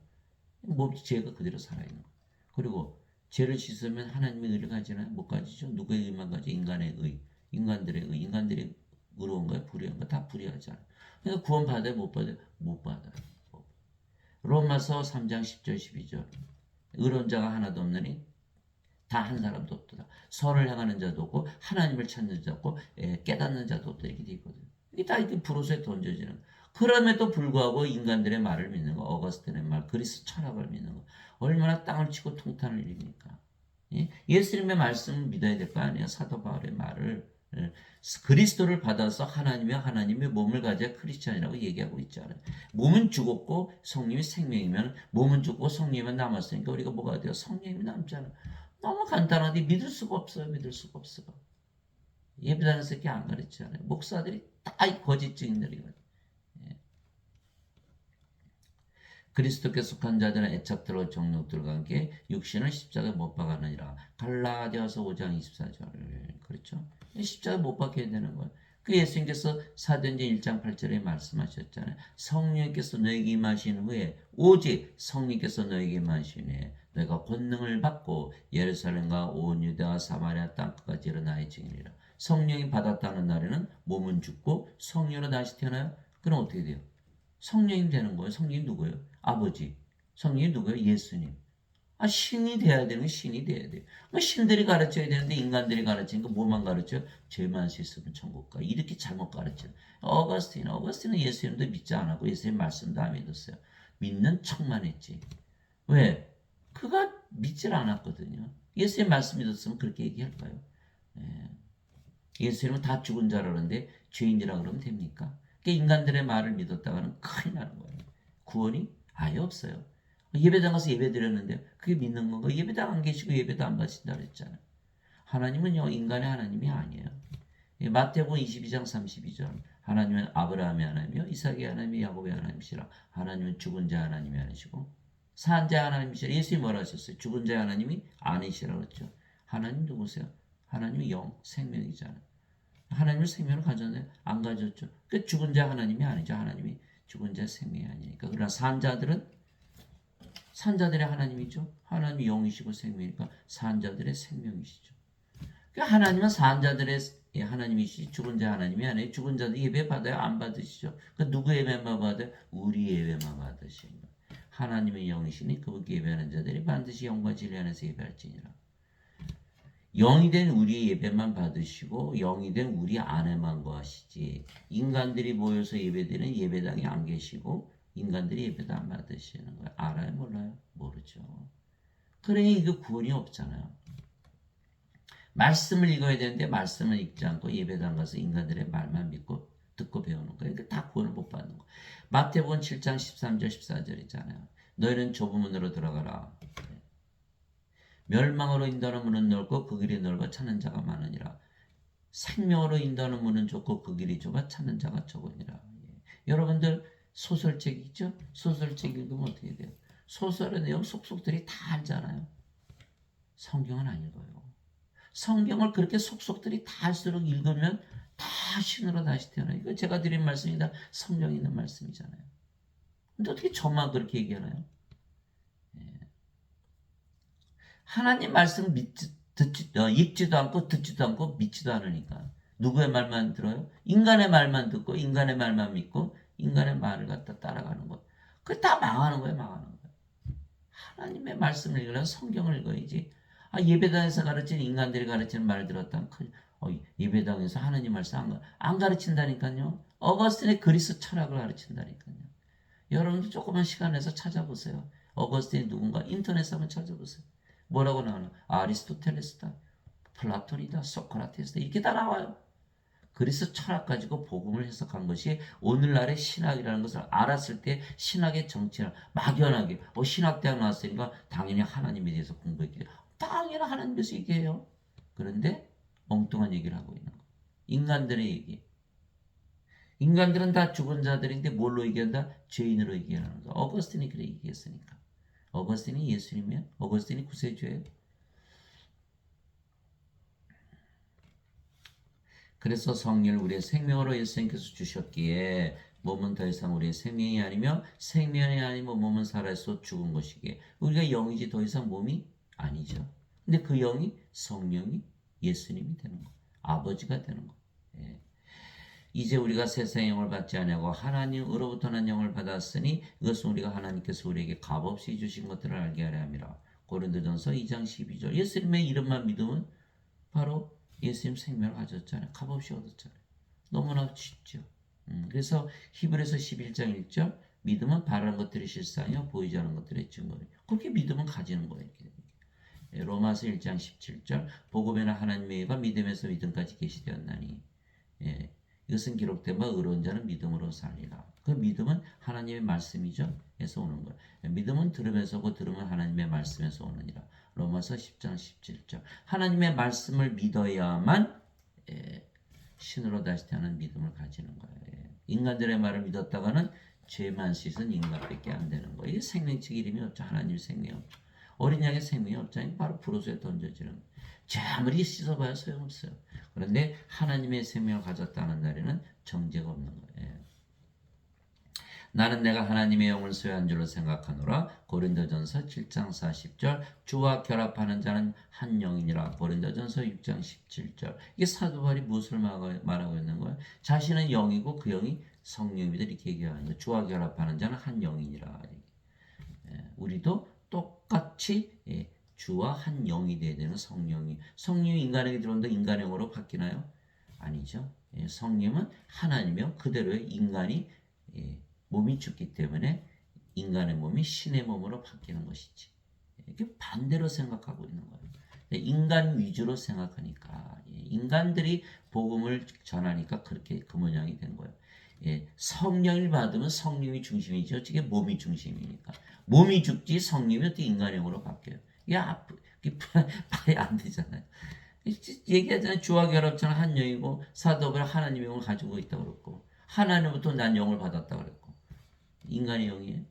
Speaker 1: 몸 죄가 그대로 살아있는 거예요. 그리고 죄를 씻으면 하나님의 의를 가지나요? 못 가지죠. 누구의 의만 가지? 인간의 의. 인간들의 의. 인간들이 의로운가요? 불의한가? 다 불의하잖아요. 그러니까 구원 받아요? 못 받아요? 못 받아요. 로마서 3장 10절 12절 의로운 자가 하나도 없느니 다 한 사람도 없도다. 선을 향하는 자도 없고 하나님을 찾는 자도 없고 깨닫는 자도 없다. 이렇게 돼 있거든요. 이게 다 이렇게 불옷에 던져지는. 그럼에도 불구하고 인간들의 말을 믿는 거, 어거스틴의 말, 그리스 철학을 믿는 거, 얼마나 땅을 치고 통탄을 일입니까? 예수님의 말씀을 믿어야 될 거 아니에요. 사도 바울의 말을. 그리스도를 받아서 하나님의 몸을 가져야 크리스찬이라고 얘기하고 있잖아요. 몸은 죽었고 성령이 생명이면 몸은 죽고 성령이만 남았으니까 우리가 뭐가 돼요? 성령이 남잖아요. 너무 간단한데 믿을 수가 없어요. 믿을 수가 없어요. 예배당에서 이렇게 안 가르치잖아요. 목사들이 다 거짓 증인들이거든요. 그리스도께 속한 자들은 애착들과 정욕들과 함께 육신을 십자가에 못 박았느니라. 갈라디아서 5장 24절. 그렇죠? 십자가에 못 박혀야 되는 거예요. 그 예수님께서 사도행전 1장 8절에 말씀하셨잖아요. 성령께서 너에게 임하신 후에 오직 성령께서 너에게 임하신 후에 너희가 권능을 받고 예루살렘과 온 유대와 사마리아 땅끝까지 일어나의 증인이라. 성령이 받았다는 날에는 몸은 죽고 성령으로 다시 태어나요? 그럼 어떻게 돼요? 성령이 되는 거예요. 성령이 누구예요? 아버지. 성령이 누구예요? 예수님. 신이 돼야 되는 건 신이 돼야 돼요. 신들이 가르쳐야 되는데 인간들이 가르치니까 뭐만 가르쳐요? 죄만 씻으면 천국 가. 이렇게 잘못 가르쳐요. 어거스틴은 예수님도 믿지 않았고 예수님 말씀도 안 믿었어요. 믿는 척만 했지. 왜? 그가 믿질 않았거든요. 예수님 말씀 믿었으면 그렇게 얘기할까요? 예수님은 다 죽은 자라는데 죄인이라 그러면 됩니까? 인간들의 말을 믿었다가는 큰일 나는 거예요. 구원이 아예 없어요. 예배당 가서 예배 드렸는데 그게 믿는 건가? 예배당 안 계시고 예배도 안 가신다 그랬잖아요. 하나님은요 인간의 하나님이 아니에요. 마태복음 22장 32절 하나님은 아브라함의 하나님이요 이삭의 하나님이 야곱의 하나님이시라. 하나님은 죽은 자 하나님이 아니시고 산 자 하나님이시라. 예수님이 뭐라 하셨어요? 죽은 자 하나님이 아니시라 그랬죠. 하나님 누구세요? 하나님이 영 생명이잖아요. 하나님을 생명을 가졌나요? 안 가졌죠. 그 죽은 자 하나님이 아니죠. 하나님이 죽은 자 생명이 아니니까. 그러나 산자들의 하나님이죠. 하나님이 영이시고 생명이니까 산자들의 생명이시죠. 그러니까 하나님은 산자들의 하나님이시지 죽은 자 하나님이 아니에요. 죽은 자도 예배 받아요? 안 받으시죠. 그 누구 예배만 받아요? 우리 예배만 받으시는 거예요. 하나님의 영이시니 그분께 예배하는 자들이 반드시 영과 진리 안에서 예배할지니라. 영이 된 우리의 예배만 받으시고 영이 된 우리 안에만 거하시지 인간들이 모여서 예배드리는 예배당에 안 계시고 인간들이 예배도 안 받으시는 거예요. 알아요? 몰라요? 모르죠. 그러니 이거 구원이 없잖아요. 말씀을 읽어야 되는데 말씀을 읽지 않고 예배당 가서 인간들의 말만 믿고 듣고 배우는 거예요. 그러니까 다 구원을 못 받는 거예요. 마태복음 7장 13절 14절이잖아요. 너희는 좁은 문으로 들어가라. 멸망으로 인도하는 문은 넓고 그 길이 넓어 찾는 자가 많으니라. 생명으로 인도하는 문은 좁고 그 길이 좁아 찾는 자가 적으니라. 여러분들 소설책 있죠? 소설책 읽으면 어떻게 돼요? 소설의 내용 속속들이 다 알잖아요. 성경은 안 읽어요. 성경을 그렇게 속속들이 다 알수록 읽으면 다 신으로 다시 태어나요. 이거 제가 드린 말씀이 다 성경에 있는 말씀이잖아요. 근데 어떻게 저만 그렇게 얘기하나요? 하나님 말씀 읽지도 않고 듣지도 않고 믿지도 않으니까 누구의 말만 들어요? 인간의 말만 듣고 인간의 말만 믿고 인간의 말을 갖다 따라가는 거. 그게 다 망하는 거예요. 망하는 거예요. 하나님의 말씀을 읽으려면 성경을 읽어야지. 예배당에서 가르치는 인간들이 가르치는 말을 들었다면 예배당에서 하나님 말씀 안 가르친다니까요. 어거스틴의 그리스 철학을 가르친다니까요. 여러분도 조그만 시간 내서 찾아보세요. 어거스틴이 누군가 인터넷에 한번 찾아보세요. 뭐라고 나오나? 아리스토텔레스다, 플라톤이다, 소크라테스다 이렇게 다 나와요. 그리스 철학 가지고 복음을 해석한 것이 오늘날의 신학이라는 것을 알았을 때 신학의 정치를 막연하게 신학대학 나왔으니까 당연히 하나님에 대해서 공부했겠죠. 당연히 하나님께서 얘기해요. 그런데 엉뚱한 얘기를 하고 있는 거예요. 인간들의 얘기. 인간들은 다 죽은 자들인데 뭘로 얘기한다? 죄인으로 얘기하는 거. 어거스틴이 그래 얘기했으니까. 어거스틴이 예수님이야? 어거스틴이 구세주예요? 그래서 성령을 우리의 생명으로 예수님께서 주셨기에 몸은 더 이상 우리의 생명이 아니며 생명이 아니면 몸은 살아서 죽은 것이기에 우리가 영이지 더 이상 몸이 아니죠. 근데 그 영이 성령이 예수님이 되는 거, 아버지가 되는 거. 예. 이제 우리가 세상의 영을 받지 아니하고 하나님으로부터 난 영을 받았으니 이것은 우리가 하나님께서 우리에게 값없이 주신 것들을 알게 하려 함이라. 고린도전서 2장 12절. 예수님의 이름만 믿으면 바로 예수님 생명을 가졌잖아요. 값없이 얻었잖아요. 너무나 쉽죠. 그래서 히브리서 11장 1절 믿음은 바라는 것들이 실상이요 보이지 않는 것들의 증거예요. 그렇게 믿음은 가지는 거예요. 로마서 1장 17절 복음에는 하나님의 의가 믿음에서 믿음까지 계시되었나니 예, 이것은 기록된 바 의로운 자는 믿음으로 살리라. 그 믿음은 하나님의 말씀이죠. 에서 오는 거예요. 믿음은 들음에서 오고 들음은 하나님의 말씀에서 오느니라. 로마서 10장 17절 하나님의 말씀을 믿어야만 신으로 다시 태어난 믿음을 가지는 거예요. 인간들의 말을 믿었다가는 죄만 씻은 인간밖에 안 되는 거예요. 이게 생명책 이름이 없죠. 하나님 생명 없죠. 어린 양의 생명이 없잖아요. 바로 불호수에 던져지는 거예요. 아무리 씻어봐야 소용없어요. 그런데 하나님의 생명을 가졌다는 날에는 정죄가 없는 거예요. 나는 내가 하나님의 영을 소유한 줄로 생각하노라. 고린도전서 7장 40절 주와 결합하는 자는 한 영이니라. 고린도전서 6장 17절 이게 사도 바울이 무엇을 말하고 있는 거예요? 자신은 영이고 그 영이 성령입니다. 이렇게 얘기하는 거예요. 주와 결합하는 자는 한 영이니라. 우리도 똑같이 주와 한 영이 되어야 되는 성령이 인간에게 들어온다 인간형으로 바뀌나요? 아니죠. 성령은 하나님이요 그대로의 인간이 몸이 죽기 때문에 인간의 몸이 신의 몸으로 바뀌는 것이지. 이게 반대로 생각하고 있는 거예요. 인간 위주로 생각하니까 인간들이 복음을 전하니까 그렇게 그 모양이 된 거예요. 성령을 받으면 성령이 중심이죠. 이게 몸이 중심이니까. 몸이 죽지 성령이 어떻게 인간형으로 바뀌어요. 이게 말이 안 되잖아요. 얘기하잖아요. 주와 결합처는 한 영이고 사도가 하나님의 영을 가지고 있다고 그랬고 하나님부터 난 영을 받았다고 그랬고 인간의 영이에요.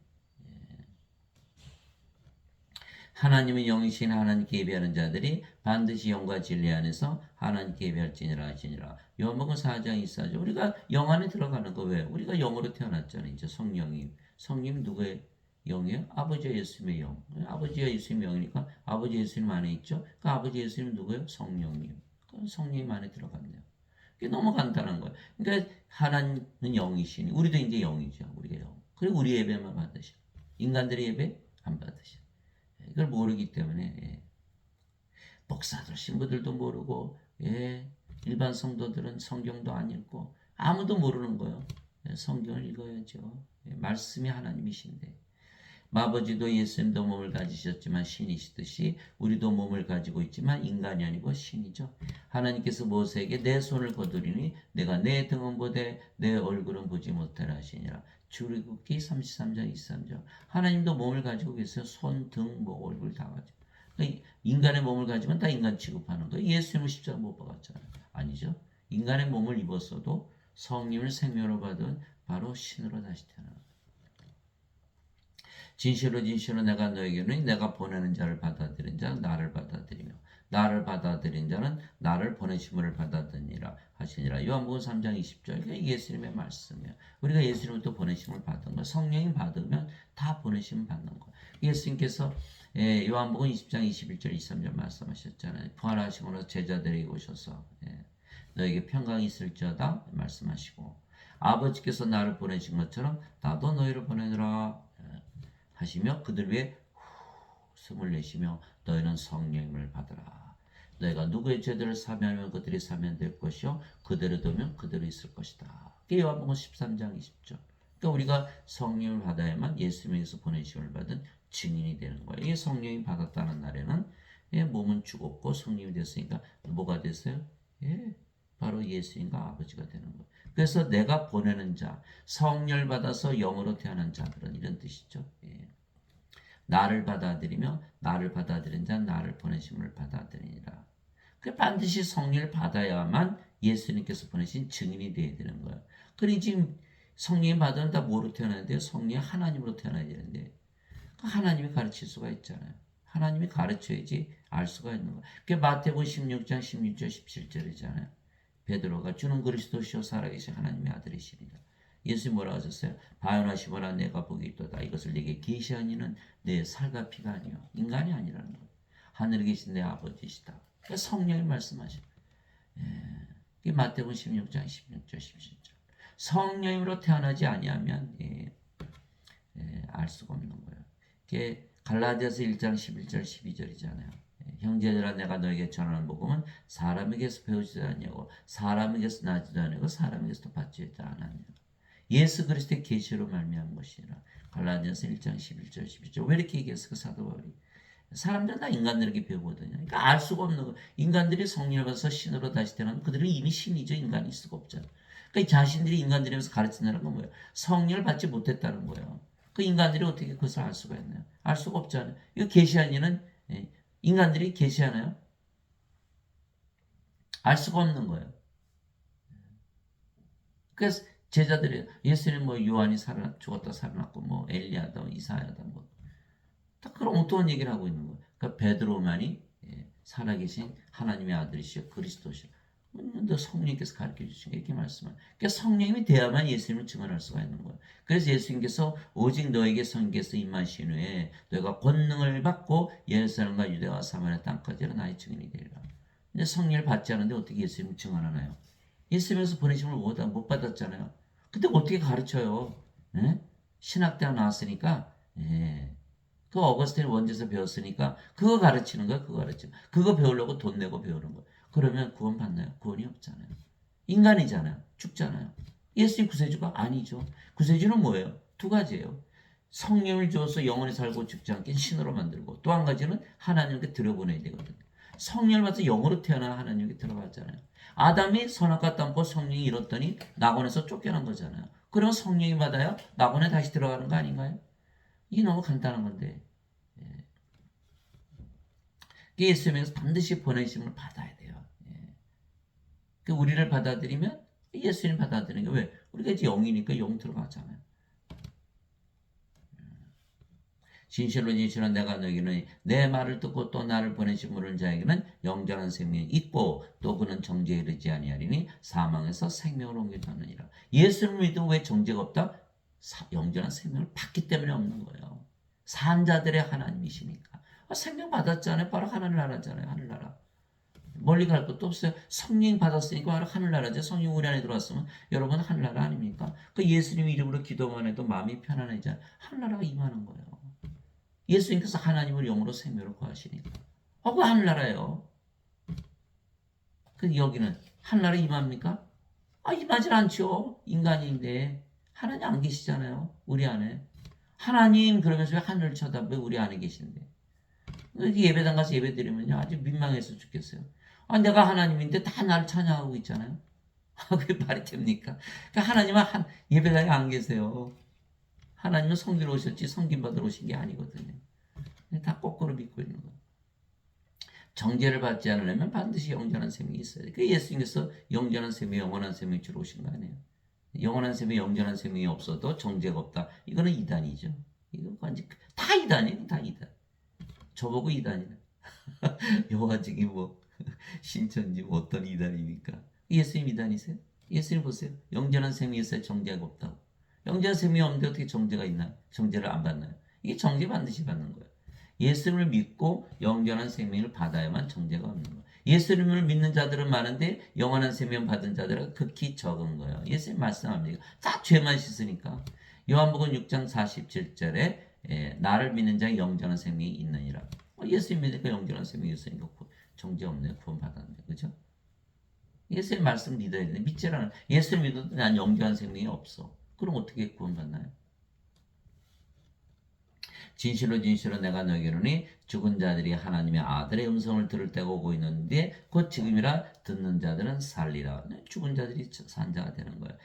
Speaker 1: 하나님은 영이신 하나님께 예배하는 자들이 반드시 영과 진리 안에서 하나님께 예배할지니라 하시니라. 요한복음 4장 24절 우리가 영 안에 들어가는 거 왜? 우리가 영으로 태어났잖아요. 이제 성령님 누구의 영이에요? 아버지 예수님의 영. 아버지가 예수님의 영이니까 아버지 예수님 안에 있죠. 그 아버지 예수님 누구예요? 성령님. 성령님 안에 들어갔네요. 이게 너무 간단한 거예요. 그러니까 하나님은 영이시니 우리도 이제 영이죠. 우리가 영. 그리고 우리 예배만 받으셔. 인간들의 예배 안 받으셔. 이걸 모르기 때문에 목사들 신부들도 모르고 일반 성도들은 성경도 안 읽고 아무도 모르는 거예요. 성경을 읽어야죠. 말씀이 하나님이신데 아버지도 예수님도 몸을 가지셨지만 신이시듯이 우리도 몸을 가지고 있지만 인간이 아니고 신이죠. 하나님께서 모세에게 내 손을 거두리니 내가 내 등은 보되 내 얼굴은 보지 못하라 하시니라. 출애굽기 33장 23절 하나님도 몸을 가지고 계세요. 손, 등, 목, 얼굴 다 가지고. 그러니까 인간의 몸을 가지면 다 인간 취급하는 거예요. 예수님은 십자가 못 박았잖아요. 아니죠. 인간의 몸을 입었어도 성령을 생명으로 받은 바로 신으로 다시 태어나는 거예요. 진실로 진실로 내가 너에게는 내가 보내는 자를 받아들인 자 나를 받아들이며 나를 받아들인 자는 나를 보내심을 받아들이니라 하시니라. 요한복음 3장 20절 이게 예수님의 말씀이에요. 우리가 예수님부터 보내심을 받은 거예요. 성령이 받으면 다 보내심을 받는 거예요. 예수님께서 요한복음 20장 21절 23절 말씀하셨잖아요. 부활하시고 제자들에게 오셔서 너에게 평강이 있을지어다 말씀하시고 아버지께서 나를 보내신 것처럼 나도 너희를 보내노라 하시며 그들 위에 숨을 내쉬며 너희는 성령을 받으라. 너희가 누구의 죄들을 사면하면 그들이 사면될 것이요 그대로 두면 그대로 있을 것이다. 이게 요한복음 13장 20절. 그러니까 우리가 성령을 받아야만 예수님에게서 보내심을 받은 증인이 되는 거예요. 이게 성령이 받았다는 날에는 몸은 죽었고 성령이 됐으니까 뭐가 됐어요? 바로 예수님과 아버지가 되는 거예요. 그래서 내가 보내는 자, 성령을 받아서 영으로 태어난 자들은 이런 뜻이죠. 나를 받아들이며 나를 받아들인 자는 나를 보내심을 받아들이니라. 그 반드시 성령을 받아야만 예수님께서 보내신 증인이 되어야 되는 거예요. 그러니 지금 성령이 받으면 다 뭐로 태어나는데요? 성령이 하나님으로 태어나야 되는데 하나님이 가르칠 수가 있잖아요. 하나님이 가르쳐야지 알 수가 있는 거예요. 그게 마태복음 16장 16절 17절이잖아요. 베드로가 주는 그리스도시요 살아계신 하나님의 아들이시니라. 예수님 뭐라고 하셨어요? 바요나시보나 내가 복이 있도다. 이것을 내게 계시한 이는 내 살과 피가 아니요 인간이 아니라는 거예요. 하늘에 계신 내 아버지시다. 그러니까 성령이 말씀하셔요. 이게 마태복음 16장 16절 17절. 성령으로 태어나지 아니하면 알 수가 없는 거예요. 이게 갈라디아서 1장 11절 12절이잖아요. 형제들아 내가 너에게 전하는 복음은 사람에게서 배우지도 아니하고 사람에게서 나지도 아니하고 사람에게서 받지도 않았느냐. 예수 그리스도의 계시로 말미암은 것이라. 갈라디아서 1장 11절 12절. 왜 이렇게 얘기했을까 사도 바울이? 사람들은 다 인간들에게 배우거든요. 그러니까 알 수가 없는 거. 인간들이 성령을 받아서 신으로 다시 태어나면 그들은 이미 신이죠. 인간일 수가 없잖아요. 그러니까 자신들이 인간들이면서 가르친다는 건 뭐예요? 성령을 받지 못했다는 거예요. 그 인간들이 어떻게 그것을 알 수가 있나요? 알 수가 없잖아요. 이거 계시한 이는 인간들이 계시하나요? 알 수가 없는 거예요. 그래서 제자들이 예수님 뭐 요한이 죽었다 살아났고 뭐 엘리야다 이사야다 뭐 다 그런 엉뚱한 얘기를 하고 있는 거예요. 그러니까 베드로만이 살아계신 하나님의 아들이시여 그리스도시여. 근데 성령님께서 가르쳐 주신 게 이렇게 말씀을. 그러니까 성령님이 돼야만 예수님을 증언할 수가 있는 거예요. 그래서 예수님께서 오직 너에게 성령께서 임하신 후에 너희가 권능을 받고 예루살렘과 유대와 사마리아 땅까지 나의 증인이 되리라. 근데 성령을 받지 않은데 어떻게 예수님을 증언하나요? 예수님에서 보내심을 못 받았잖아요. 근데 어떻게 가르쳐요? 예? 신학대학 나왔으니까 그 어거스틴 원제에서 배웠으니까 그거 가르치는 거야. 그거 가르치는 거야. 그거 배우려고 돈 내고 배우는 거야. 그러면 구원 받나요? 구원이 없잖아요. 인간이잖아요. 죽잖아요. 예수님 구세주가 아니죠. 구세주는 뭐예요? 두 가지예요. 성령을 주어서 영원히 살고 죽지 않게 신으로 만들고 또 한 가지는 하나님께 들여보내야 되거든요. 성령을 받아서 영으로 태어나 하나님께 들어갔잖아요. 아담이 선악과 땅고 성령이 잃었더니 낙원에서 쫓겨난 거잖아요. 그러면 성령이 받아야 낙원에 다시 들어가는 거 아닌가요? 이게 너무 간단한 건데. 예수님에서 반드시 보내심을 받아야 돼요. 우리를 받아들이면 예수님 받아들이는 게 왜? 우리가 이제 영이니까 영 들어가잖아요. 진실로 진실로 내가 너에게는 내 말을 듣고 또 나를 보내신 분을 자에게는 영원한 생명이 있고 또 그는 정죄에 이르지 아니하리니 사망에서 생명을 옮겨가느니라. 예수를 믿으면 왜 정죄가 없다? 영원한 생명을 받기 때문에 없는 거예요. 산 자들의 하나님이시니까. 생명 받았잖아요. 바로 하늘나라잖아요. 하늘나라. 멀리 갈 것도 없어요. 성령 받았으니까 바로 하늘나라죠. 성령 우리 안에 들어왔으면 여러분 하늘나라 아닙니까? 그 예수님 이름으로 기도만 해도 마음이 편안해져. 하늘나라가 임하는 거예요. 예수님께서 하나님을 영으로 생명으로 구하시니까. 그 하늘나라예요. 그 여기는 하늘나라 임합니까? 임하진 않죠. 인간인데 하나님 안 계시잖아요. 우리 안에. 하나님 그러면서 왜 하늘을 쳐다보고 우리 안에 계신데. 이렇게 예배당 가서 예배 드리면요. 아주 민망해서 죽겠어요. 내가 하나님인데 다 나를 찬양하고 있잖아요. 그게 말이 됩니까? 그러니까 하나님은 예배당에 안 계세요. 하나님은 섬기러 오셨지 섬김받으러 오신 게 아니거든요. 다 거꾸로 믿고 있는 거예요. 정죄를 받지 않으려면 반드시 영원한 생명이 있어야 돼요. 그 예수님께서 영원한 생명, 영원한 생명이 주로 오신 거 아니에요. 영원한 생명, 영원한 생명이 없어도 정죄가 없다. 이거는 이단이죠. 이거 완전 다 이단이에요. 다 이단. 저보고 이단이네. 여화직이 뭐 신천지 뭐 어떤 이단입니까? 예수님 이단이세요? 예수님 보세요. 영원한 생명이 있어야 정죄가 없다고. 영원한 생명이 없는데 어떻게 정죄가 있나? 정죄를 안 받나요? 이게 정죄 반드시 받는 거예요. 예수님을 믿고 영원한 생명을 받아야만 정죄가 없는 거예요. 예수님을 믿는 자들은 많은데 영원한 생명 받은 자들은 극히 적은 거예요. 예수님 말씀합니다. 다 죄만 씻으니까. 요한복음 6장 47절에 나를 믿는 자의 영원한 생명이 있느니라. 예수님 믿으니까 영원한 생명이 있으니까 정죄 없네요. 구원 받았는데. 그죠? 예수님 말씀 믿어야 되는데 믿지 않아요. 예수님 믿어도 난 영원한 생명이 없어. 그럼 어떻게 구원 받나요? 진실로 진실로 내가 너에게 이르노니 죽은 자들이 하나님의 아들의 음성을 들을 때가 오고 있는데 곧 지금이라 듣는 자들은 살리라. 죽은 자들이 산 자가 되는 거예요.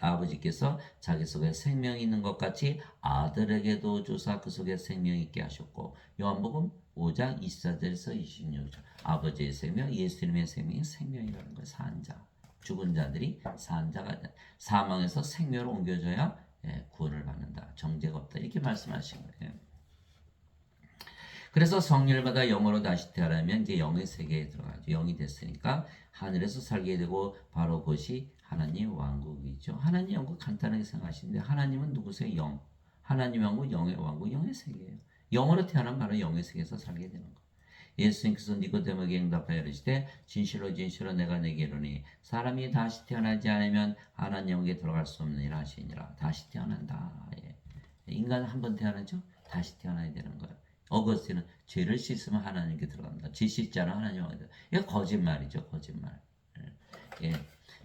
Speaker 1: 아버지께서 자기 속에 생명이 있는 것 같이 아들에게도 주사 그 속에 생명이 있게 하셨고 요한복음 5장 24절에서 26절 아버지의 생명 예수님의 생명이 생명이라는 거예요. 산 자. 죽은 자들이 산 자가 사망에서 생명으로 옮겨져야 구원을 받는다. 정죄가 없다. 이렇게 말씀하신 거예요. 그래서 성령을 받아 영으로 다시 태어나면 이제 영의 세계에 들어가죠. 영이 됐으니까 하늘에서 살게 되고 바로 그것이 하나님 왕국이죠. 하나님 왕국 간단하게 생각하시는데 하나님은 누구세요? 영. 하나님 왕국 영의 왕국 영의 세계예요. 영으로 태어나면 바로 영의 세계에서 살게 되는 거예요. 예수님께서 니고데모에게 응답하여 이르시되 진실로 진실로 내가 내게 이르노니 사람이 다시 태어나지 않으면 하나님 영에 들어갈 수 없느니라 하시니라. 다시 태어난다. 예. 인간은 한 번 태어나죠? 다시 태어나야 되는 거예요. 어거스틴은 죄를 씻으면 하나님께 들어간다. 죄 씻지 않으면 하나님 영에 들어간다. 이거 거짓말이죠. 거짓말. 예.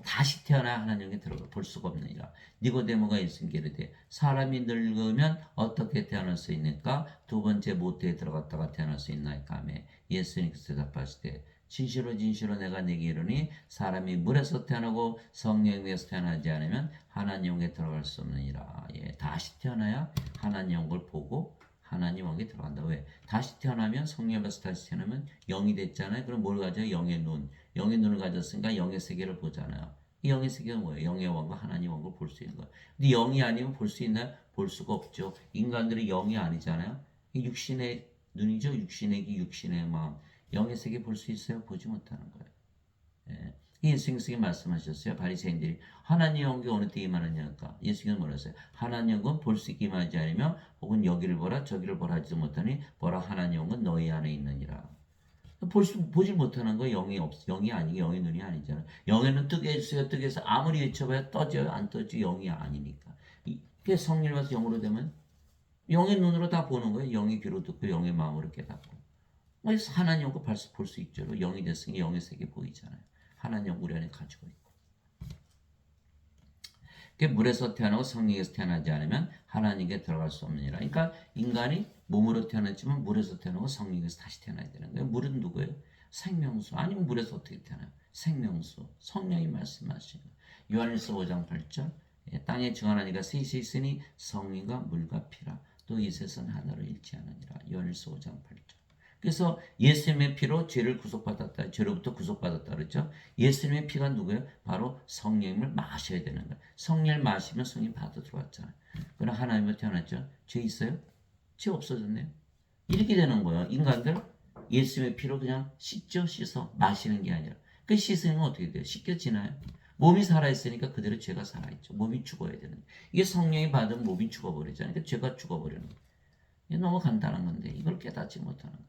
Speaker 1: 다시 태어나 하나님께 들어가 볼 수가 없느니라. 니고데모가 예수님께 이르되 사람이 늙으면 어떻게 태어날 수 있는가? 두 번째 모태에 들어갔다가 태어날 수 있나이까 하며 예수님께서 대답하시되 진실로 진실로 내가 내게 이르니 사람이 물에서 태어나고 성령에서 태어나지 않으면 하나님 영에 들어갈 수 없느니라. 예, 다시 태어나야 하나님 영을 보고 하나님 영에 들어간다. 왜? 다시 태어나면 성령에서 다시 태어나면 영이 됐잖아요. 그럼 뭘 가져요? 영의 눈. 영의 눈을 가졌으니까 영의 세계를 보잖아요. 이 영의 세계가 뭐예요? 영의 왕과 하나님 왕을 볼 수 있는 거예요. 근데 영이 아니면 볼 수 있나요? 볼 수가 없죠. 인간들이 영이 아니잖아요. 육신의 눈이죠. 육신의 귀, 육신의 마음. 영의 세계 볼 수 있어요? 보지 못하는 거예요. 예. 예수님께서 말씀하셨어요. 바리새인들이 하나님 영광이 어느 때 임하느냐니까. 예수님은 뭐라 했어요? 하나님 영광은 볼 수 있게 임하지 않으며 혹은 여기를 보라 저기를 보라 하지 못하니 보라 하나님 영광은 너희 안에 있느니라. 보지 못하는 거 영이 영이 아니고 영의 눈이 아니잖아요. 영의 눈 뜨게 해주세요. 뜨게 해서 아무리 외쳐봐야 떠져요. 안 떠지 영이 아니니까. 이게 성령을 받아서 영으로 되면 영의 눈으로 다 보는 거예요. 영의 귀로 듣고 영의 마음으로 깨닫고. 그래서 하나님 영광 볼 수 있죠. 영이 됐으니 영의 세계 보이잖아요. 하나님 영광 우리 안에 가지고 있고. 물에서 태어나고 성령에서 태어나지 않으면 하나님께 들어갈 수 없느니라. 그러니까 인간이 몸으로 태어났지만 물에서 태어나고 성령에서 다시 태어나야 되는 거예요. 물은 누구예요? 생명수. 아니면 물에서 어떻게 태어나요? 생명수. 성령이 말씀하시는 거예요. 요한일서 5장 8절 땅에 증언하니가 셋이 있으니 성령과 물과 피라. 또 이 셋은 하나로 일치하느니라. 요한일서 5장 8절. 그래서 예수님의 피로 죄를 구속받았다. 죄로부터 구속받았다 그랬죠. 예수님의 피가 누구예요? 바로 성령을 마셔야 되는 거예요. 성령을 마시면 성령이 바로 들어왔잖아요. 그럼 하나님으로 태어났죠. 죄 있어요? 죄 없어졌네요. 이렇게 되는 거예요. 인간들 예수님의 피로 그냥 씻어 마시는 게 아니라 그 씻으면 어떻게 돼요? 씻겨지나요? 몸이 살아있으니까 그대로 죄가 살아있죠. 몸이 죽어야 되는 거예요. 이게 성령이 받은 몸이 죽어버리잖아요. 그러니까 죄가 죽어버리는 거예요. 이게 너무 간단한 건데 이걸 깨닫지 못하는 거예요.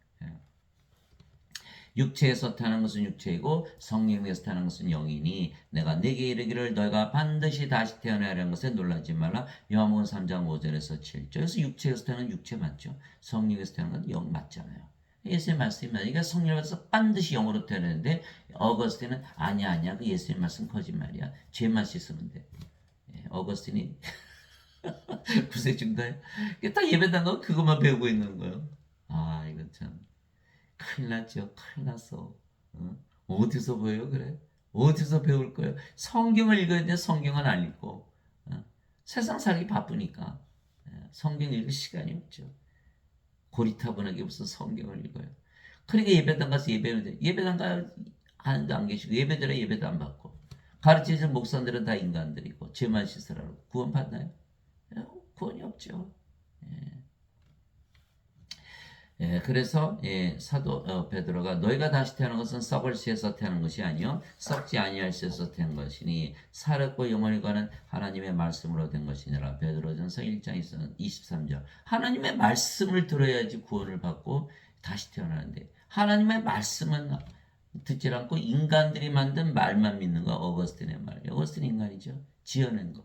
Speaker 1: 육체에서 태어난 것은 육체이고 성령에서 태어난 것은 영이니 내가 네게 이르기를 너희가 반드시 다시 태어나야 하는 것에 놀라지 말라. 요한복음 3장 5절에서 7절. 그래서 육체에서 태어난 육체 맞죠. 성령에서 태어난 건 영 맞잖아요. 예수의 말씀이 맞아요. 그러니까 성령을 받아서 반드시 영으로 태어나는데 어거스틴은 아니야 그 예수의 말씀 거짓말이야. 죄만 씻으면 돼. 어거스틴이 구세주인가요? 딱 예배당 가면 그것만 배우고 있는 거예요. 아 이거 참 큰일 났죠. 큰일 났어. 어디서 보여요? 그래? 어디서 배울 거예요? 성경을 읽어야 되는데 성경은 안 읽고 세상 살기 바쁘니까 성경 읽을 시간이 없죠. 고리타분하게 무슨 성경을 읽어요. 그러니까 예배당 가서 예배하는데 예배당 가는데 안 계시고 예배드려 예배도 안 받고 가르치는 목사들은 다 인간들이고 죄만 씻으라고 구원 받나요? 구원이 없죠. 그래서 사도 베드로가 너희가 다시 태어난 것은 썩을 씨에서 태어난 것이 아니요 썩지 아니할 씨에서 태어난 것이니 살았고 영원히 가는 하나님의 말씀으로 된 것이니라. 베드로전서 1장 23절. 하나님의 말씀을 들어야지 구원을 받고 다시 태어나는데 하나님의 말씀은 듣지 않고 인간들이 만든 말만 믿는 거. 어거스틴의 말. 어거스틴 인간이죠. 지어낸 거.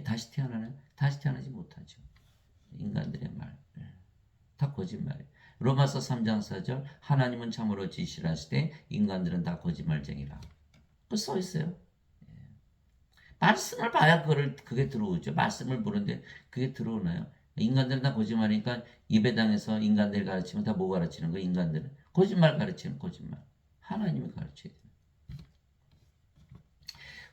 Speaker 1: 다시 태어나지 못하죠. 인간들의 말. 다 거짓말이에요. 로마서 3장 4절 하나님은 참으로 지시하시되 인간들은 다 거짓말쟁이라. 그 써 있어요. 말씀을 봐야 그게 들어오죠. 말씀을 보는데 그게 들어오나요? 인간들은 다 거짓말이니까 예배당에서 인간들 가르치면 다 뭐 가르치는 거야? 인간들은 거짓말 가르치는 거짓말. 하나님이 가르쳐야 돼.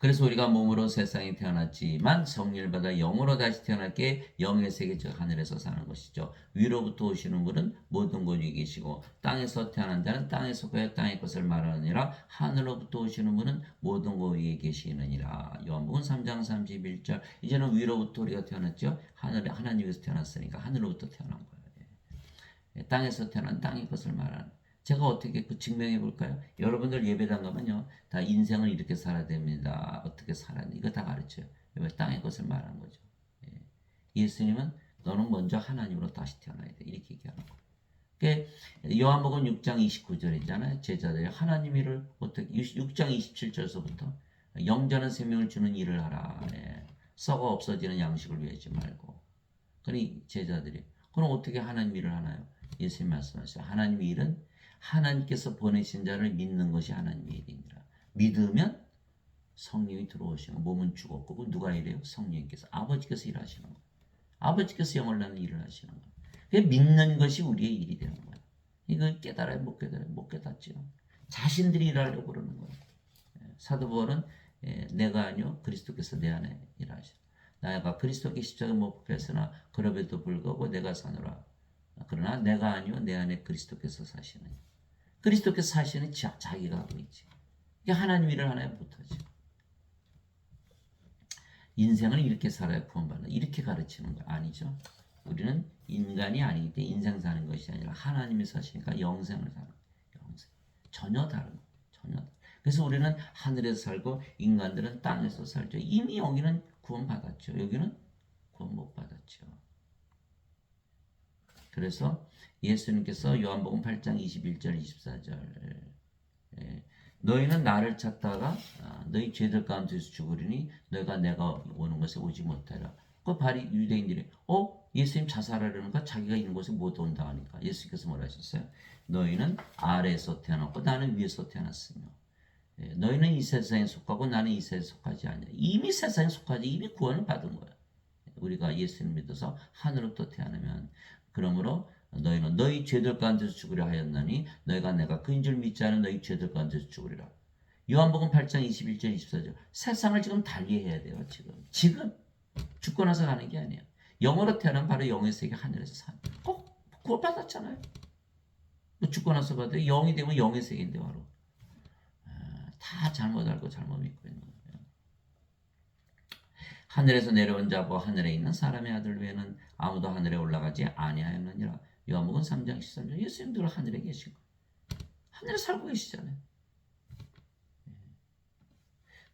Speaker 1: 그래서 우리가 몸으로 세상에 태어났지만 성령을 받아 영으로 다시 태어났기에 영의 세계 즉 하늘에서 사는 것이죠. 위로부터 오시는 분은 모든 곳 위에 계시고 땅에서 태어난 자는 땅에 속하여 땅의 것을 말하느니라. 하늘로부터 오시는 분은 모든 곳 위에 계시느니라. 요한복음 3장 31절. 이제는 위로부터 우리가 태어났죠. 하늘에 하나님께서 태어났으니까 하늘로부터 태어난 거예요. 땅에서 태어난 땅의 것을 말하는. 제가 어떻게 그 증명해 볼까요? 여러분들 예배당 가면요, 다 인생을 이렇게 살아야 됩니다. 어떻게 살아야 돼? 이거 다 가르쳐요. 왜 땅의 것을 말하는 거죠. 예수님은 너는 먼저 하나님으로 다시 태어나야 돼. 이렇게 얘기하는 거예요. 그러니까 요한복음 6장 29절이잖아요. 제자들이 하나님 일을 어떻게 6장 27절서부터 영전한 생명을 주는 일을 하라. 썩어 없어지는 양식을 위하지 말고. 그러니 제자들이 그럼 어떻게 하나님 일을 하나요? 예수님 말씀하셨어요. 하나님 일은 하나님께서 보내신 자를 믿는 것이 하나님의 일이니라. 믿으면 성령이 들어오시는 몸은 죽었고 누가 일해요? 성령께서 아버지께서 일하시는 거예요. 아버지께서 영을 낳는 일을 하시는 거예요. 그 믿는 것이 우리의 일이 되는 거예요. 이걸 깨달아요? 못 깨달아요? 못 깨닫죠. 자신들이 일하려고 그러는 거예요. 사도 바울은 내가 아니요 그리스도께서 내 안에 일하시라. 나가 그리스도께 십자가 못 박혔으나 그럼에도 불구하고 내가 사노라. 그러나 내가 아니요 내 안에 그리스도께서 사시느니. 그리스도께서 사시는 자기가 하고 있지. 하나님 일을 하나요? 못하죠. 인생을 이렇게 살아야 구원받는다. 이렇게 가르치는 거 아니죠. 우리는 인간이 아니기 때문에 인생 사는 것이 아니라 하나님이 사시니까 영생을 사는 거예요. 영생. 전혀 다른 거예요. 전혀 다른. 그래서 우리는 하늘에서 살고 인간들은 땅에서 살죠. 이미 여기는 구원받았죠. 여기는 구원 못 받았죠. 그래서 예수님께서 요한복음 8장 21절 24절 너희는 나를 찾다가 너희 죄들 가운데서 죽으리니 너희가 내가 오는 곳에 오지 못하라. 그 바리 유대인들이 예수님 자살하려니까 자기가 있는 곳에 못 온다 하니까 예수님께서 뭐라 하셨어요? 너희는 아래에서 태어났고 나는 위에서 태어났으며 너희는 이 세상에 속하고 나는 이 세상에 속하지 않냐. 이미 세상에 속하지 이미 구원을 받은 거야. 우리가 예수님 믿어서 하늘로부터 태어나면 그러므로 너희는 너희 죄들 가운데서 죽으려 하였나니 너희가 내가 그인 줄 믿지 않은 너희 죄들 가운데서 죽으리라. 요한복음 8장 21절 24절. 세상을 지금 달리해야 돼요. 지금 죽고 나서 가는 게 아니에요. 영으로 태어난 바로 영의 세계 하늘에서 사는. 구원 받았잖아요. 죽고 나서 받아요. 영이 되면 영의 세계인데 바로. 다 잘못 알고 잘못 믿고 있는 거예요. 하늘에서 내려온 자고 하늘에 있는 사람의 아들 외에는 아무도 하늘에 올라가지 아니하였느니라. 요한복음 3장 13절. 예수님도 하늘에 계시고 하늘에 살고 계시잖아요.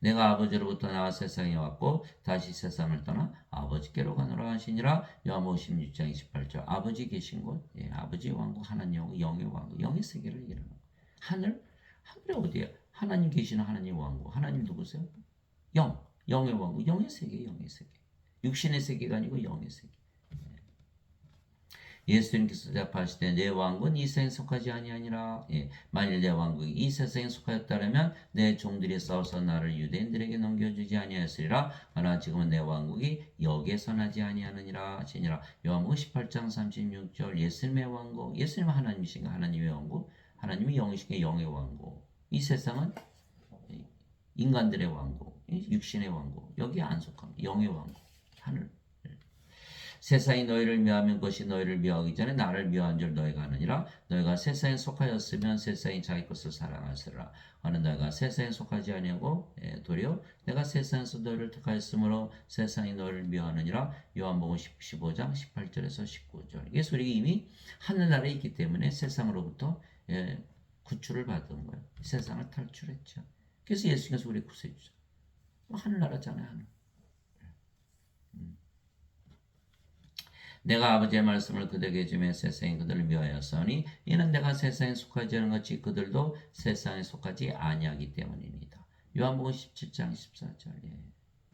Speaker 1: 내가 아버지로부터 나와 세상에 왔고 다시 세상을 떠나 아버지께로 가노라 하시니라. 요한복음 16장 28절. 아버지 계신 곳, 아버지의 왕국, 하나님 영의 왕국, 영의 세계를 얘기하는 거예요. 하늘에 어디야? 하나님 계시는 하나님 왕국. 하나님 누구세요? 영의 왕국, 영의 세계, 영의 세계. 육신의 세계가 아니고 영의 세계. 예수님께서 대답하시되 내 왕국은 이 세상에 속하지 아니하니라. 만일 내 왕국이 이 세상에 속하였다면 내 종들이 싸워서 나를 유대인들에게 넘겨주지 아니하였으리라. 그러나 지금은 내 왕국이 여기에서 나지 아니하느니라 하시니라. 요한복음 18장 36절. 예수님의 왕국, 예수님은 하나님이신가? 하나님의 왕국, 하나님이 영이신가? 영의 왕국. 이 세상은 인간들의 왕국, 육신의 왕국, 여기에 안 속합니다. 영의 왕국, 하늘. 세상이 너희를 미워하면 그것이 너희를 미워하기 전에 나를 미워한 줄 너희가 아느니라. 너희가 세상에 속하였으면 세상이 자기 것을 사랑하시리라. 하는 너희가 세상에 속하지 아니하고 도리어 내가 세상에서 너희를 택하였으므로 세상이 너희를 미워하느니라. 요한복음 15장 18절에서 19절. 이게 소리가 이미 하늘나라에 있기 때문에 세상으로부터 구출을 받은 거예요. 세상을 탈출했죠. 그래서 예수님께서 우리 구세해 주죠. 하늘나라잖아요. 하늘. 내가 아버지의 말씀을 그들에게 주며 세상이 그들을 미워하였으니 이는 내가 세상에 속하지 않은 것이 그들도 세상에 속하지 아니하기 때문입니다. 요한복음 17장 14절.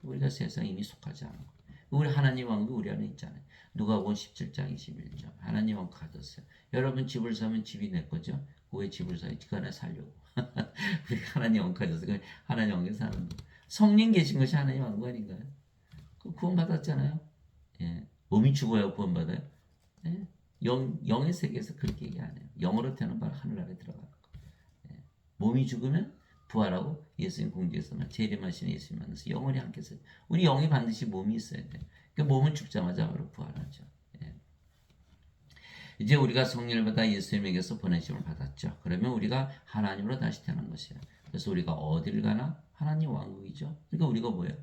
Speaker 1: 우리가 세상에 이미 속하지 않은 거. 우리 하나님 왕국 우리 안에 있잖아요. 누가복음 17장 21절. 하나님 왕국 가졌어요. 여러분 집을 사면 집이 내 거죠? 왜 집을 사요? 그 안에 살려고. 우리 하나님 왕국 가졌어요. 하나님 왕국에 사는 거. 성령 계신 것이 하나님 왕국 아닌가요? 구원 받았잖아요. 몸이 죽어야 구원받아요? 예? 영의 세계에서 그렇게 얘기 안 해요. 영으로 태어난 바로 하늘나라에 들어가는 거. 예. 몸이 죽으면 부활하고 예수님 공주에서만 재림하시는 예수님 만나서 영원히 함께 있어요. 우리 영이 반드시 몸이 있어야 돼요. 그 몸은 죽자마자 바로 부활하죠. 예. 이제 우리가 성령을 받아 예수님에게서 보내심을 받았죠. 그러면 우리가 하나님으로 다시 태어난 것이에요. 그래서 우리가 어디를 가나? 하나님 왕국이죠. 그러니까 우리가 뭐예요?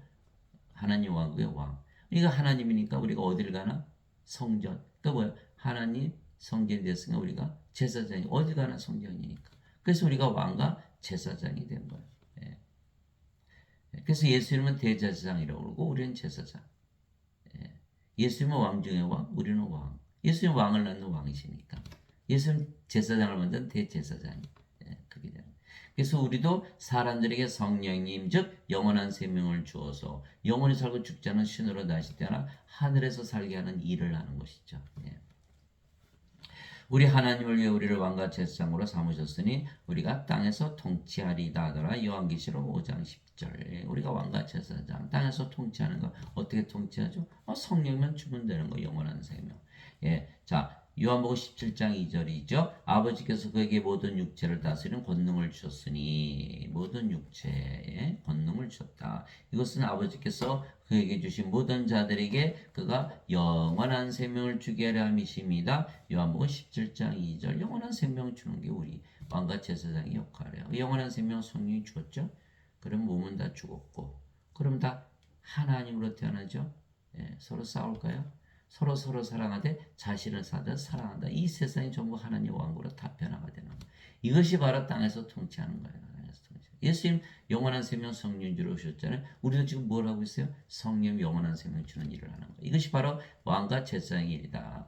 Speaker 1: 하나님 왕국의 왕. 그러니까 하나님이니까 우리가 어디를 가나? 성전. 그러니까 뭐예요? 하나님 성전이 됐으니까 우리가 제사장이 어디 가나 성전이니까. 그래서 우리가 왕과 제사장이 된 거예요. 예. 그래서 예수님은 대제사장이라고 그러고 우리는 제사장. 예. 예수님은 왕 중의 왕, 우리는 왕. 예수님 왕을 낳는 왕이시니까. 예수님 제사장을 만든 대제사장이. 예. 그게 되는. 그래서 우리도 사람들에게 성령님 즉 영원한 생명을 주어서 영원히 살고 죽지 않은 신으로 다시 태어나 하늘에서 살게 하는 일을 하는 것이죠. 예. 우리 하나님을 위해 우리를 왕과 제사장으로 삼으셨으니 우리가 땅에서 통치하리다 하더라. 요한계시록 5장 10절. 우리가 왕과 제사장 땅에서 통치하는 거 어떻게 통치하죠? 성령만 주면 되는 거 영원한 생명. 예, 자 요한복음 17장 2절이죠. 아버지께서 그에게 모든 육체를 다스리는 권능을 주셨으니 모든 육체에 권능을 주셨다. 이것은 아버지께서 그에게 주신 모든 자들에게 그가 영원한 생명을 주게 하려 함이십니다. 요한복음 17장 2절. 영원한 생명을 주는 게 우리 왕과 제사장의 역할이에요. 영원한 생명 성령이 주었죠. 그럼 몸은 다 죽었고 그럼 다 하나님으로 태어나죠. 예, 서로 싸울까요? 서로 사랑하되 자신을 사랑한다. 이 세상이 전부 하나님 왕국으로 다 변화가 되는 거예요. 이것이 바로 땅에서 통치하는 거예요. 예수님 영원한 생명 성령 주러 오셨잖아요. 우리도 지금 뭘 하고 있어요? 성령 영원한 생명 주는 일을 하는 거예요. 이것이 바로 왕과 제사장의 일이다.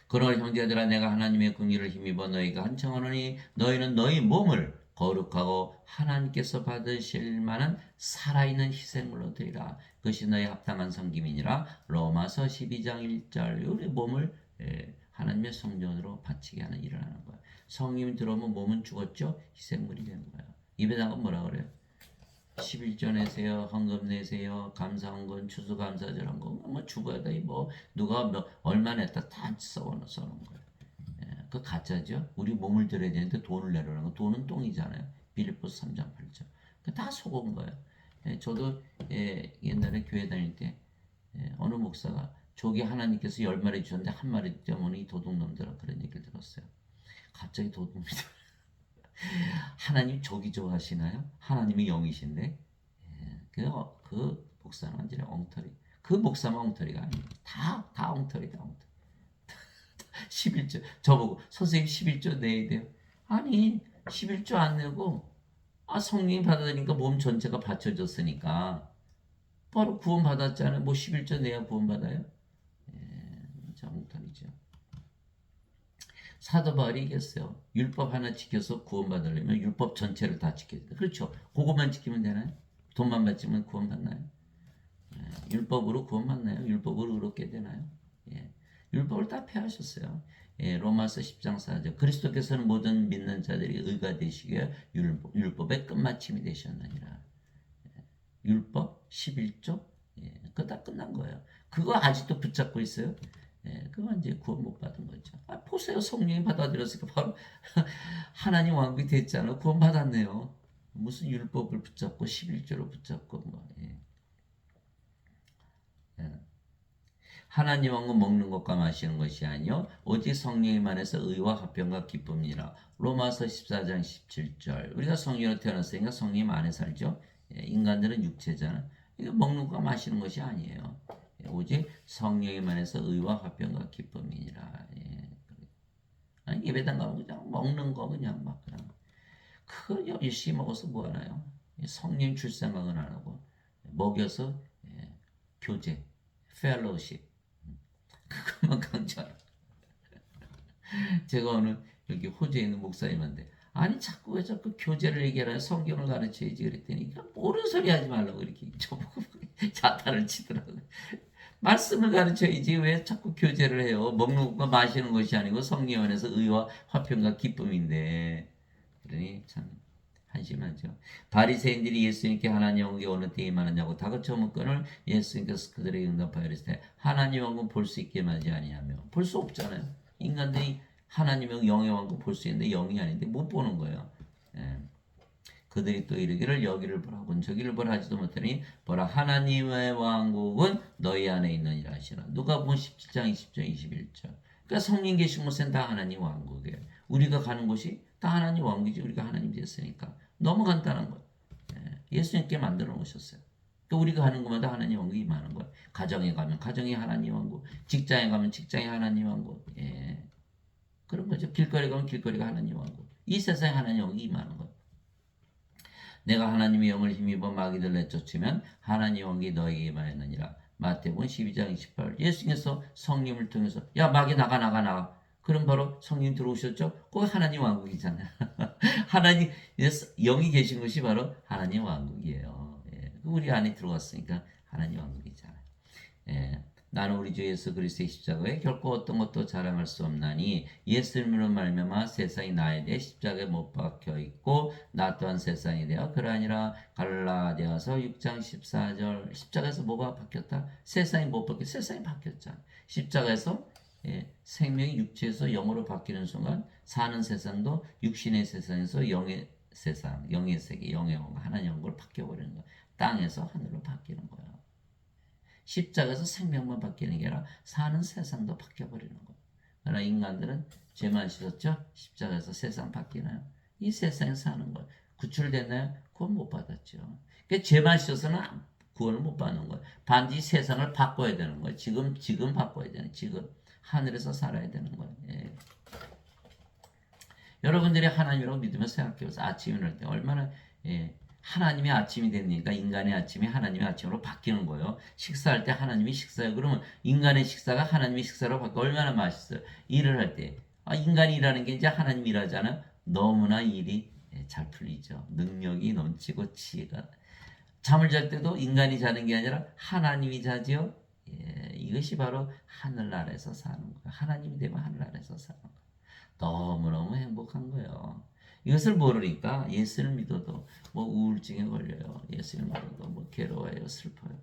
Speaker 1: 그러나 형제들아 내가 하나님의 긍휼을 힘입어 너희가 한청하노니 너희는 너희 몸을 거룩하고 하나님께서 받으실 만한 살아있는 희생물로 드리라. 그것이 너희 합당한 섬김이니라. 로마서 12장 1절. 우리 몸을 하나님의 성전으로 바치게 하는 일을 하는 거야. 성령이 들어오면 몸은 죽었죠. 희생물이 되는 거야. 입에다가 뭐라 그래요? 11조 내세요, 헌금 내세요, 감사헌금, 추수감사절 헌금, 뭐 죽어야 돼, 뭐 누가 얼마 냈다 다 써놓은 거예요. 예, 그 가짜죠. 우리 몸을 들여야 되는데 돈을 내라는 거. 돈은 똥이잖아요. 빌립보서 3장 8절. 다 속은 거예요. 예, 저도 옛날에 교회 다닐 때 어느 목사가 조기 하나님께서 10마리 주셨는데 한 마리 때문에 이 도둑놈들아 그런 얘기를 들었어요. 갑자기 도둑놈들. 하나님 조기 좋아하시나요? 하나님이 영이신데 그 목사는 완전히 엉터리. 그 목사만 엉터리가 아니에요. 다 엉터리다. 11조 저보고 선생님 11조 내야 돼요. 아니 11조 안 내고 성령이 받아들이니까 몸 전체가 받쳐졌으니까 바로 구원 받았잖아요. 뭐 11조 내야 구원 받아요? 진짜 엉터리죠. 사도 바울이 얘기했어요. 율법 하나 지켜서 구원받으려면 율법 전체를 다 지켜야 돼. 그렇죠. 그것만 지키면 되나요? 돈만 받지면 구원받나요? 율법으로 구원받나요? 율법으로 의롭게 되나요? 율법을 다 폐하셨어요. 로마서 10장 4절. 그리스도께서는 모든 믿는 자들이 의가 되시기에 율법의 끝마침이 되셨느니라. 율법 11조? 그거 다 끝난 거예요. 그거 아직도 붙잡고 있어요? 그건 이제 구원 못 받은 거죠. 보세요. 성령이 받아들였으니까 바로 하나님 왕국이 됐잖아요. 구원 받았네요. 무슨 율법을 붙잡고 11조를 붙잡고 뭐. 하나님 왕국 먹는 것과 마시는 것이 아니요 오직 성령에만해서 의와 화평과 기쁨이라. 로마서 14장 17절. 우리가 성령으로 태어났으니까 성령 안에 살죠. 인간들은 육체잖아. 이거 먹는 것과 마시는 것이 아니에요. 오직 성령에만해서 의와 화평과 기쁨이니라. 아니 예배당 가면 그냥 먹는 거 그냥 막 그냥 그거 열심히 먹어서 뭐 하나요? 성령 줄 생각은 안 하고 먹여서 교제, 펠로우십 그것만 강조하라. 제가 오늘 여기 호주에 있는 목사님한테 아니 자꾸 왜 자꾸 교제를 얘기하나요? 성경을 가르쳐야지 그랬더니 모르는 소리 하지 말라고 이렇게 저보고 자탄을 치더라고요. 말씀을 가르쳐야지 왜 자꾸 교제를 해요? 먹는 것과 마시는 것이 아니고 성령 안에서 의와 화평과 기쁨인데 그러니 참 한심하죠. 바리새인들이 예수님께 하나님 왕국이 어느 때에 임하느냐고 다그쳐 묻거늘 예수님께서 그들에게 응답하여 이르시되 하나님 왕국 볼 수 있게 하지 아니하며 볼 수 없잖아요. 인간들이 하나님의 영의 왕국 볼 수 있는데 영이 아닌데 못 보는 거예요. 예. 그들이 또 이르기를 여기를 보라군 저기를 보라 하지도 못하니 보라 하나님의 왕국은 너희 안에 있느니라 하시나. 누가복음 17장 20절 21절. 그러니까 성령 계신 곳은 다 하나님 왕국이에요. 우리가 가는 곳이 다 하나님 왕국이지. 우리가 하나님 됐으니까 너무 간단한 거예요. 예수님께 만들어 놓으셨어요. 또 우리가 가는 곳마다 하나님 왕국이 임하는 거예요. 가정에 가면 가정이 하나님 왕국, 직장에 가면 직장이 하나님 왕국. 예. 그런 거죠. 길거리 가면 길거리가 하나님 왕국. 이 세상에 하나님 왕국이 임하는 거예요. 내가 하나님의 영을 힘입어 마귀들 내쫓으면 하나님 왕국이 너에게 임하였느니라. 마태복음 12장 28. 예수님께서 성령을 통해서 야 마귀 나가. 그럼 바로 성령 들어오셨죠? 그거 하나님 왕국이잖아요. 하나님 영이 계신 것이 바로 하나님 왕국이에요. 예. 우리 안에 들어갔으니까 하나님 왕국이잖아요. 예. 나는 우리 주 예수 그리스도의 십자가에 결코 어떤 것도 자랑할 수 없나니 예수님으로 말미암아 세상이 나에 대해 십자가에 못 박혀 있고 나 또한 세상에 대하여 그러하니라. 갈라디아서 6장 14절. 십자가에서 뭐가 바뀌었다? 세상이 못 바뀌었. 세상이 바뀌었잖아. 십자가에서 생명이 육체에서 영으로 바뀌는 순간 사는 세상도 육신의 세상에서 영의 세상, 영의 세계, 영의 왕, 하나님 왕국으로 바뀌어버리는 거야. 땅에서 하늘로 바뀌는 거야. 십자가에서 생명만 바뀌는 게 아니라 사는 세상도 바뀌어버리는 거예요. 그러나 인간들은 죄만 씻었죠? 십자가에서 세상 바뀌나요? 이 세상에 사는 거예요. 구출됐나요? 구원 못 받았죠. 그러니까 죄만 씻어서는 구원을 못 받는 거예요. 반드시 세상을 바꿔야 되는 거예요. 지금 바꿔야 되는 지금 하늘에서 살아야 되는 거예요. 예. 여러분들이 하나님이라고 믿으면 생각해보세요. 아침에 일어날 때 얼마나 하나님의 아침이 되니까 인간의 아침이 하나님의 아침으로 바뀌는 거예요. 식사할 때 하나님이 식사예요. 그러면 인간의 식사가 하나님의 식사로 바뀌어 얼마나 맛있어요. 일을 할 때 인간이 일하는 게 이제 하나님이 일하잖아요. 너무나 일이 잘 풀리죠. 능력이 넘치고 지혜가. 잠을 잘 때도 인간이 자는 게 아니라 하나님이 자지요. 이것이 바로 하늘나라에서 사는 거예요. 하나님이 되면 하늘나라에서 사는 거예요. 너무너무 행복한 거예요. 이것을 모르니까 예수를 믿어도 뭐 우울증에 걸려요. 예수를 믿어도 뭐 괴로워요, 슬퍼요.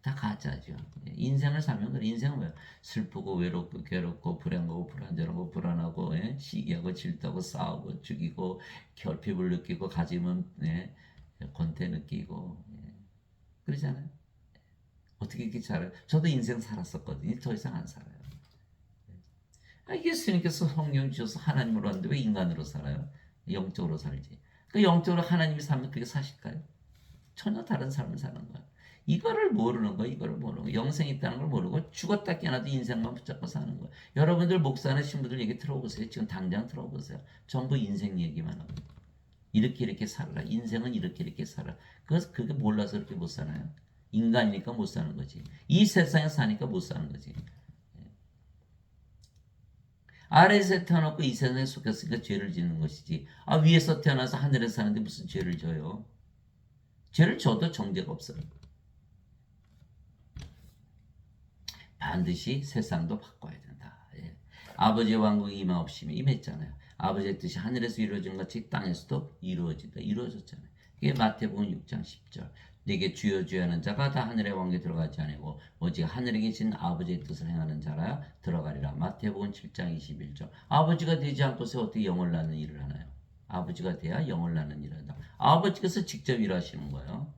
Speaker 1: 다 가짜죠. 인생을 살면 그래. 인생은 뭐예요? 슬프고 외롭고 괴롭고 불행하고 불안정하고 불안하고 시기하고 질투하고 싸우고 죽이고 결핍을 느끼고 가짐은 권태 느끼고 그러잖아요. 어떻게 이렇게 잘해요? 저도 인생 살았었거든요. 더 이상 안 살아요. 예수님께서 성령 주셔서 하나님으로 왔는데 왜 인간으로 살아요? 영적으로 살지. 그 영적으로 하나님이 살면 그게 사실까요? 전혀 다른 삶을 사는 거야. 이거를 모르는 거. 영생이 있다는 걸 모르고 죽었다 깨어나도 인생만 붙잡고 사는 거야. 여러분들 목사나 신부들 얘기 들어보세요. 지금 당장 들어보세요. 전부 인생 얘기만 하고. 이렇게 살아라. 인생은 이렇게 살아. 그게 몰라서 그렇게 못 사나요? 인간이니까 못 사는 거지. 이 세상에 사니까 못 사는 거지. 아래에서 태어났고 이 세상에 속했으니까 죄를 짓는 것이지. 위에서 태어나서 하늘에서 사는데 무슨 죄를 져요? 죄를 져도 정죄가 없어요. 반드시 세상도 바꿔야 된다. 아버지의 왕국이 임하옵시며 임했잖아요. 아버지의 뜻이 하늘에서 이루어진 것이 땅에서도 이루어졌잖아요. 이게 마태복음 6장 10절. 내게 주여 주여 하는 자가 다 하늘의 왕국에 들어가지 아니고 오직 하늘에 계신 아버지의 뜻을 행하는 자라 들어가리라. 마태복음 7장 21절. 아버지가 되지 않고서 어떻게 영을 낳는 일을 하나요? 아버지가 돼야 영을 낳는 일을 한다. 아버지께서 직접 일하시는 거예요.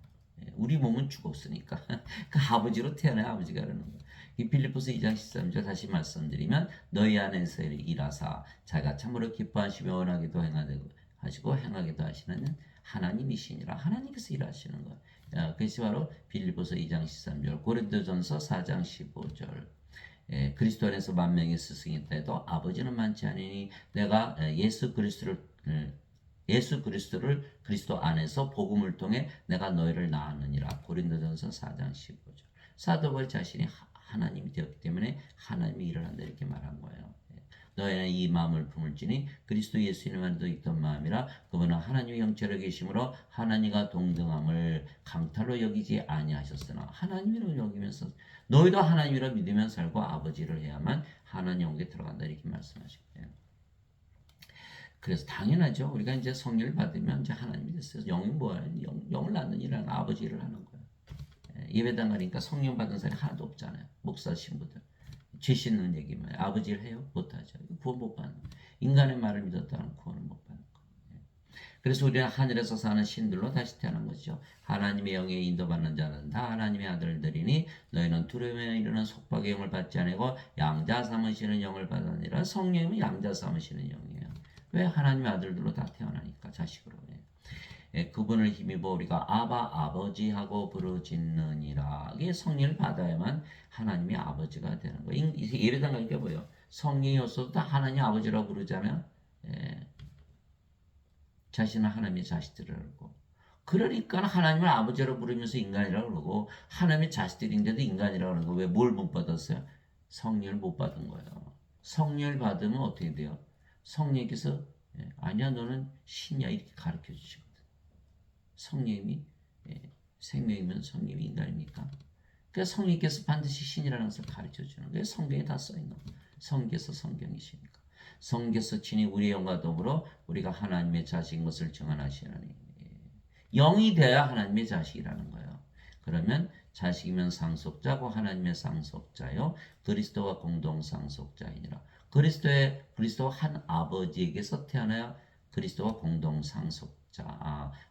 Speaker 1: 우리 몸은 죽었으니까 그 아버지로 태어나야 아버지가 하는 거예요. 이 빌립보서 2장 13절 다시 말씀드리면 너희 안에서 일하사 자기가 참으로 기뻐하시며 원하기도 행하기도 하시는 하나님이시니라. 하나님께서 일하시는 거예요. 그것이 바로 빌립보서 2장 13절, 고린도전서 4장 15절. 그리스도 안에서 만명의 스승이 있다 해도 아버지는 많지 않으니 내가 예수 그리스도를 그리스도 안에서 복음을 통해 내가 너희를 낳았느니라. 고린도전서 4장 15절. 사도 바울 자신이 하나님이 되었기 때문에 하나님이 일을 한다 이렇게 말한 거예요. 너희는 이 마음을 품을지니 그리스도 예수님 안에도 있던 마음이라. 그분은 하나님의 영체로 계심으로 하나님과 동등함을 강탈로 여기지 아니하셨으나 하나님이라고 여기면서 너희도 하나님이라 믿으면 살고 아버지를 해야만 하나님 영에 들어간다 이렇게 말씀하시고요. 그래서 당연하죠. 우리가 이제 성령을 받으면 이제 하나님이 됐어요. 영이 뭐야? 영을 낳는 일은 아버지 일을 하는 거예요. 예배당 가니까 성령 받은 사람이 하나도 없잖아요. 목사 신부들. 죄 씻는 얘기만 아버지를 해요? 못하죠. 구원 못 받는 거예요. 인간의 말을 믿었다는 구원을 못 받는 거예요. 그래서 우리는 하늘에서 사는 신들로 다시 태어난 것이죠. 하나님의 영에 인도받는 자는 다 하나님의 아들들이니 너희는 두려움에 이르는 속박의 영을 받지 아니고 양자 삼으시는 영을 받으니라. 성령은 양자 삼으시는 영이에요. 왜? 하나님의 아들들로 다 태어나니까 자식으로. 그분을 힘입어 우리가 아바 아버지 하고 부르짖느니라. 이게 성령을 받아야만 하나님의 아버지가 되는 거예요. 예배당 가니까 뭐예요? 성령이 없어도 다 하나님 아버지라고 부르잖아요. 자신은 하나님의 자식들이라고. 그러니까 하나님을 아버지라고 부르면서 인간이라고 그러고 하나님의 자식들인데도 인간이라고 그러는 거. 왜? 뭘 못 받았어요? 성령을 못 받은 거예요. 성령을 받으면 어떻게 돼요? 성령께서 아니야 너는 신이야 이렇게 가르쳐 주시거든. 성령이 생명이면 성령이 인간입니까? 그러니까 성령께서 반드시 신이라는 것을 가르쳐 주는 거예요. 성경에 다 써 있는 거예요. 성경에서 성경이시니까. 성경에서 친히 우리의 영과 더불어 우리가 하나님의 자식인 것을 증언하시느니 영이 돼야 하나님의 자식이라는 거예요. 그러면 자식이면 상속자고 하나님의 상속자요 그리스도와 공동 상속자이니라. 그리스도와 한 아버지에게서 태어나야 그리스도와 공동 상속자.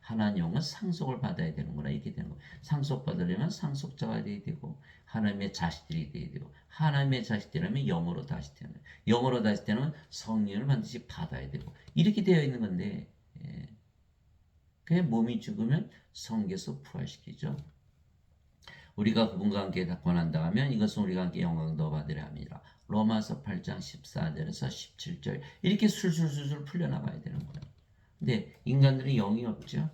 Speaker 1: 하나님 영은 상속을 받아야 되는구나 이렇게 되는 거예요. 상속받으려면 상속자가 돼야 되고 하나님의 자식들이 돼야 되고 하나님의 자식들이라면 영으로 다시 태어나요. 영으로 다시 태어나면 성령을 반드시 받아야 되고 이렇게 되어 있는 건데 그 몸이 죽으면 성계에서 부활시키죠. 우리가 그분과 함께 권한다 하면 이것은 우리가 함께 영광도 받으려 합니다. 로마서 8장 14절에서 17절 이렇게 술술술술 풀려나가야 되는 거예요. 근데 인간들은 영이 없죠.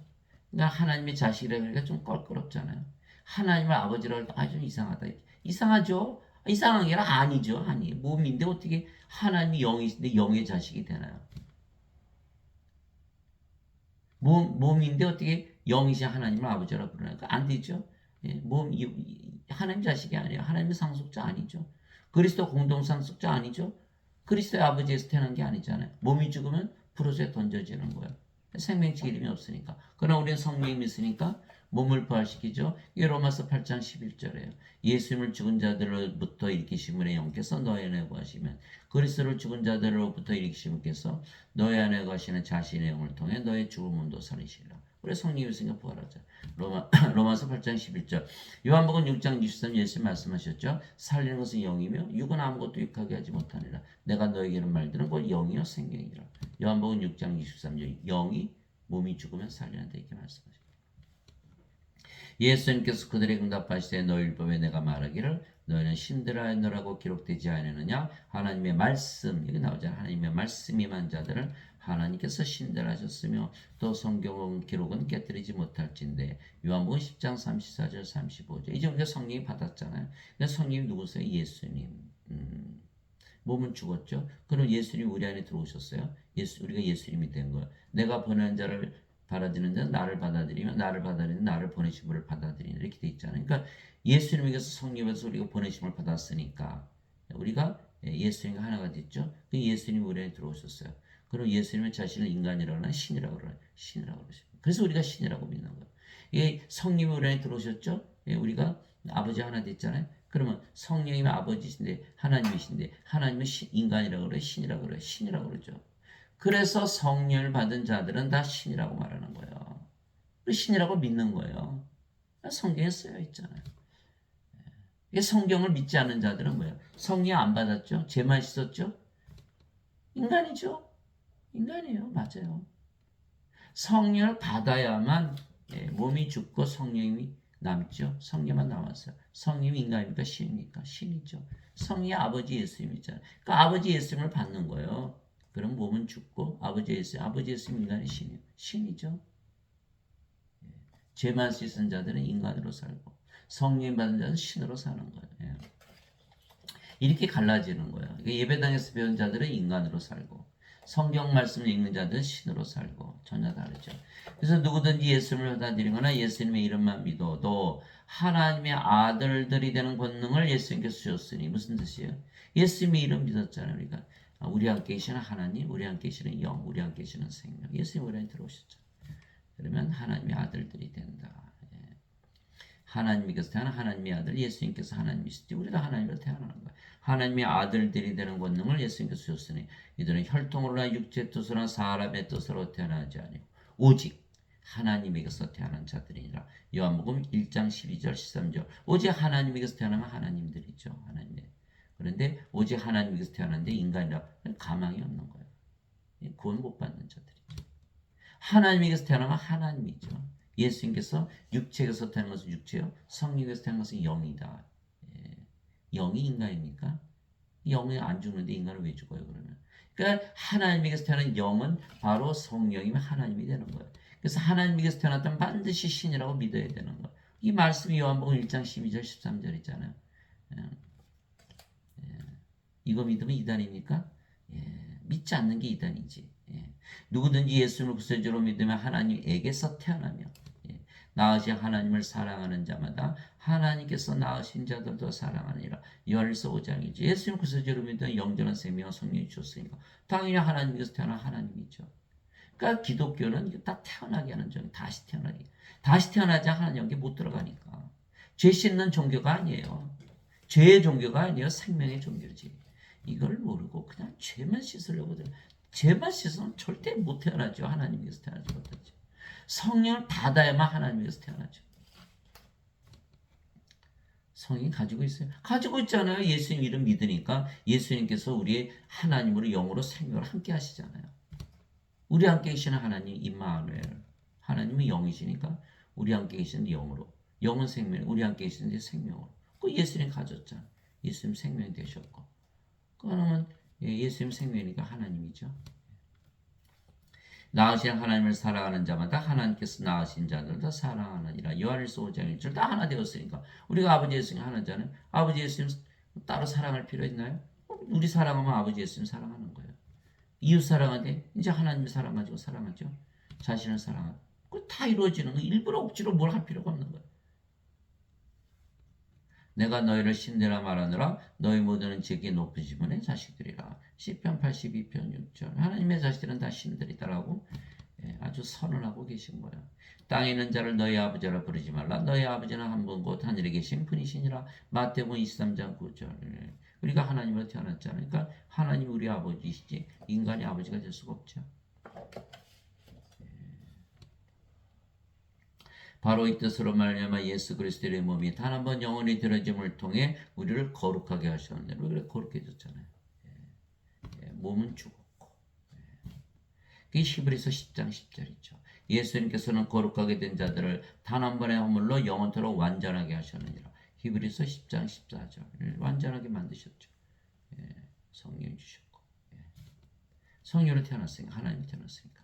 Speaker 1: 그러니까 하나님의 자식이라 그러니까 좀 껄끄럽잖아요. 하나님을 아버지라고 하니까 좀 이상하다. 이상하죠? 이상한 게 아니죠. 아니 몸인데 어떻게 하나님이 영이신데 영의 자식이 되나요? 몸인데 어떻게 영이신 하나님을 아버지라고 부르나요? 안 되죠. 하나님 자식이 아니에요. 하나님의 상속자 아니죠. 그리스도 공동 상속자 아니죠. 그리스도의 아버지에서 태어난 게 아니잖아요. 몸이 죽으면 불옷에 던져지는 거예요. 생명체 이름이 없으니까. 그러나 우리는 성령이 있으니까 몸을 부활시키죠. 이게 로마서 8장 11절이에요. 예수님을 죽은 자들로부터 일으키심으로 영께서 너희 안에 거하시면 그리스도를 죽은 자들로부터 일으키신 분께서 너희 안에 거하시는 자신의 영을 통해 너의 죽은 몸도 살리시리라. 우리 성령이 있으니까 부활하자. 로마서 8장 11절. 요한복음 6장 23절 예수님 말씀하셨죠. 살리는 것은 영이며 육은 아무것도 육하게 하지 못하니라. 내가 너에게는 말들은 곧 영이요 생명이라. 요한복음 6장 23절. 영이 몸이 죽으면 살리는다 이렇게 말씀하셨죠. 예수님께서 그들에게 응답하시되 너희 율법에 내가 말하기를 너희는 신들하였노라고 기록되지 않느냐. 하나님의 말씀 여기 나오잖아요. 하나님의 말씀이 임한 자들을 하나님께서 신들하셨으며 또 성경 기록은 깨뜨리지 못할진대. 요한복음 10장 34절 35절 이제 우리가 성령이 받았잖아요. 성령이 누구세요? 예수님. 몸은 죽었죠. 그럼 예수님이 우리 안에 들어오셨어요. 우리가 예수님이 된 거예요. 내가 보낸 자를 받아들이는 자는 나를 받아들이며 나를 받아들이는 나를 보내신 분을 받아들이는 이렇게 돼 있잖아요. 그러니까 예수님에게서 성령에서 우리가 보내심을 받았으니까 우리가 예수님과 하나가 됐죠. 그 예수님이 우리 안에 들어오셨어요. 그럼 예수님은 자신을 인간이라고 하나 신이라고 그러나요? 신이라고 그러십니다. 그래서 우리가 신이라고 믿는 거예요. 이 성령이 우리 안에 들어오셨죠. 우리가 아버지 하나 됐잖아요. 그러면 성령이 아버지신데 하나님이신데 하나님은 인간이라고 그래요? 신이라고 그래요? 신이라고 그러죠. 그래서 성령을 받은 자들은 다 신이라고 말하는 거예요. 신이라고 믿는 거예요. 성경에 쓰여 있잖아요. 이게 성경을 믿지 않는 자들은 뭐예요? 성령 안 받았죠? 죄만 씻었죠? 인간이죠? 인간이에요. 맞아요. 성령을 받아야만 몸이 죽고 성령이 남죠. 성령만 남았어요. 성령이 인간입니까? 신입니까? 신이죠. 성령이 아버지 예수님이잖아요. 그러니까 아버지 예수님을 받는 거예요. 그럼 몸은 죽고 아버지 예수님 인간의 신이에요. 신이죠. 죄만 씻은 자들은 인간으로 살고 성령 받은 자는 신으로 사는 거예요. 이렇게 갈라지는 거예요. 예배당에서 배운 자들은 인간으로 살고 성경 말씀을 읽는 자들은 신으로 살고 전혀 다르죠. 그래서 누구든지 예수님을 받아들이거나 예수님의 이름만 믿어도 하나님의 아들들이 되는 권능을 예수님께서 주셨으니 무슨 뜻이에요? 예수님의 이름 믿었잖아요. 우리가 우리 함께 계시는 하나님, 우리 함께 계시는 영, 우리 함께 계시는 생명. 예수님 우리 안에 들어오셨죠. 그러면 하나님의 아들들이 된다. 하나님께서 태어난 하나님의 아들 예수님께서 하나님이시지 우리도 하나님으로 태어나는 거예요. 하나님의 아들들이 되는 권능을 예수님께서 주셨으니 이들은 혈통으로나 육체 뜻으로나 사람의 뜻으로 태어나지 아니고 오직 하나님에게서 태어난 자들이니라. 요한복음 1장 12절 13절 오직 하나님에게서 태어나면 하나님들이죠. 하나님. 그런데 오직 하나님에게서 태어났는데 인간이라 가망이 없는 거예요. 구원 못 받는 자들이죠. 하나님에게서 태어나면 하나님이죠. 예수님께서 육체에서 태어난 것은 육체요, 성령에서 태어난 것은 영이다. 영이 인간입니까? 영이 안 죽는데 인간은 왜 죽어요 그러면? 그러니까 하나님에게서 태어난 영은 바로 성령이면 하나님이 되는 거예요. 그래서 하나님에게서 태어났다면 반드시 신이라고 믿어야 되는 거예요. 이 말씀이 요한복음 1장 12절 13절 있잖아요. 이거 믿으면 이단입니까? 믿지 않는 게 이단이지. 누구든지 예수를 구세주로 믿으면 하나님에게서 태어나며 낳으신 하나님을 사랑하는 자마다 하나님께서 낳으신 자들도 사랑하니라. 요한일서 5장이죠. 예수님 구세주로 믿으면 영전한 생명과 성령이 주셨으니까 당연히 하나님께서 태어난 하나님이죠. 그러니까 기독교는 다 태어나게 하는 종교, 다시 태어나게. 다시 태어나지 하나님 여기 못 들어가니까. 죄 씻는 종교가 아니에요. 죄의 종교가 아니에요. 생명의 종교지. 이걸 모르고 그냥 죄만 씻으려고 들어. 죄만 씻으면 절대 못 태어나죠. 하나님께서 태어나지 못하죠. 성령을 받아야만 하나님께서 태어나죠. 성령이 가지고 있어요. 가지고 있잖아요. 예수님 이름 믿으니까 예수님께서 우리의 하나님으로 영으로 생명을 함께 하시잖아요. 우리 함께 계시는 하나님 임마누엘. 하나님은 영이시니까 우리 함께 계시는 영으로. 영은 생명, 우리 함께 계시는 생명으로. 그 예수님 가졌잖아. 예수님 생명이 되셨고. 그러면 예수님 생명이니까 하나님이죠. 낳으신 하나님을 사랑하는 자마다 하나님께서 낳으신 자들도 사랑하느니라. 요한일서 5장 1절 다 하나 되었으니까 우리가 아버지 예수님 하나잖아요. 아버지 예수님 따로 사랑할 필요 있나요? 우리 사랑하면 아버지 예수님 사랑하는 거예요. 이웃 사랑하되 이제 하나님 사랑 가지고 사랑하죠. 자신을 사랑하고 다 이루어지는 거. 일부러 억지로 뭘 할 필요가 없는 거예요. 내가 너희를 신대라 말하느라 너희 모두는 제게 높으시문의 자식들이라. 시편 82편 6절. 하나님의 자식들은 다 신들이다라고 아주 선언하고 계신 거예요. 땅에 있는 자를 너희 아버지라 부르지 말라. 너희 아버지는 한 분 곧 하늘에 계신 분이시니라. 마태복음 23장 9절. 우리가 하나님으로 태어났잖아요. 그러니까 하나님 우리 아버지시지 인간이 아버지가 될 수가 없죠. 바로 이 뜻으로 말미암아 예수 그리스도의 몸이 단 한 번 영원히 들어짐을 통해 우리를 거룩하게 하셨는데 우리를 거룩해 졌잖아요. 몸은 죽었고. 그게 히브리서 10장 10절이죠. 예수님께서는 거룩하게 된 자들을 단 한 번의 허물로 영원토록 완전하게 하셨느니라. 히브리서 10장 14절. 완전하게 만드셨죠. 성령 주셨고. 성령으로 태어났으니까 하나님이 태어났으니까.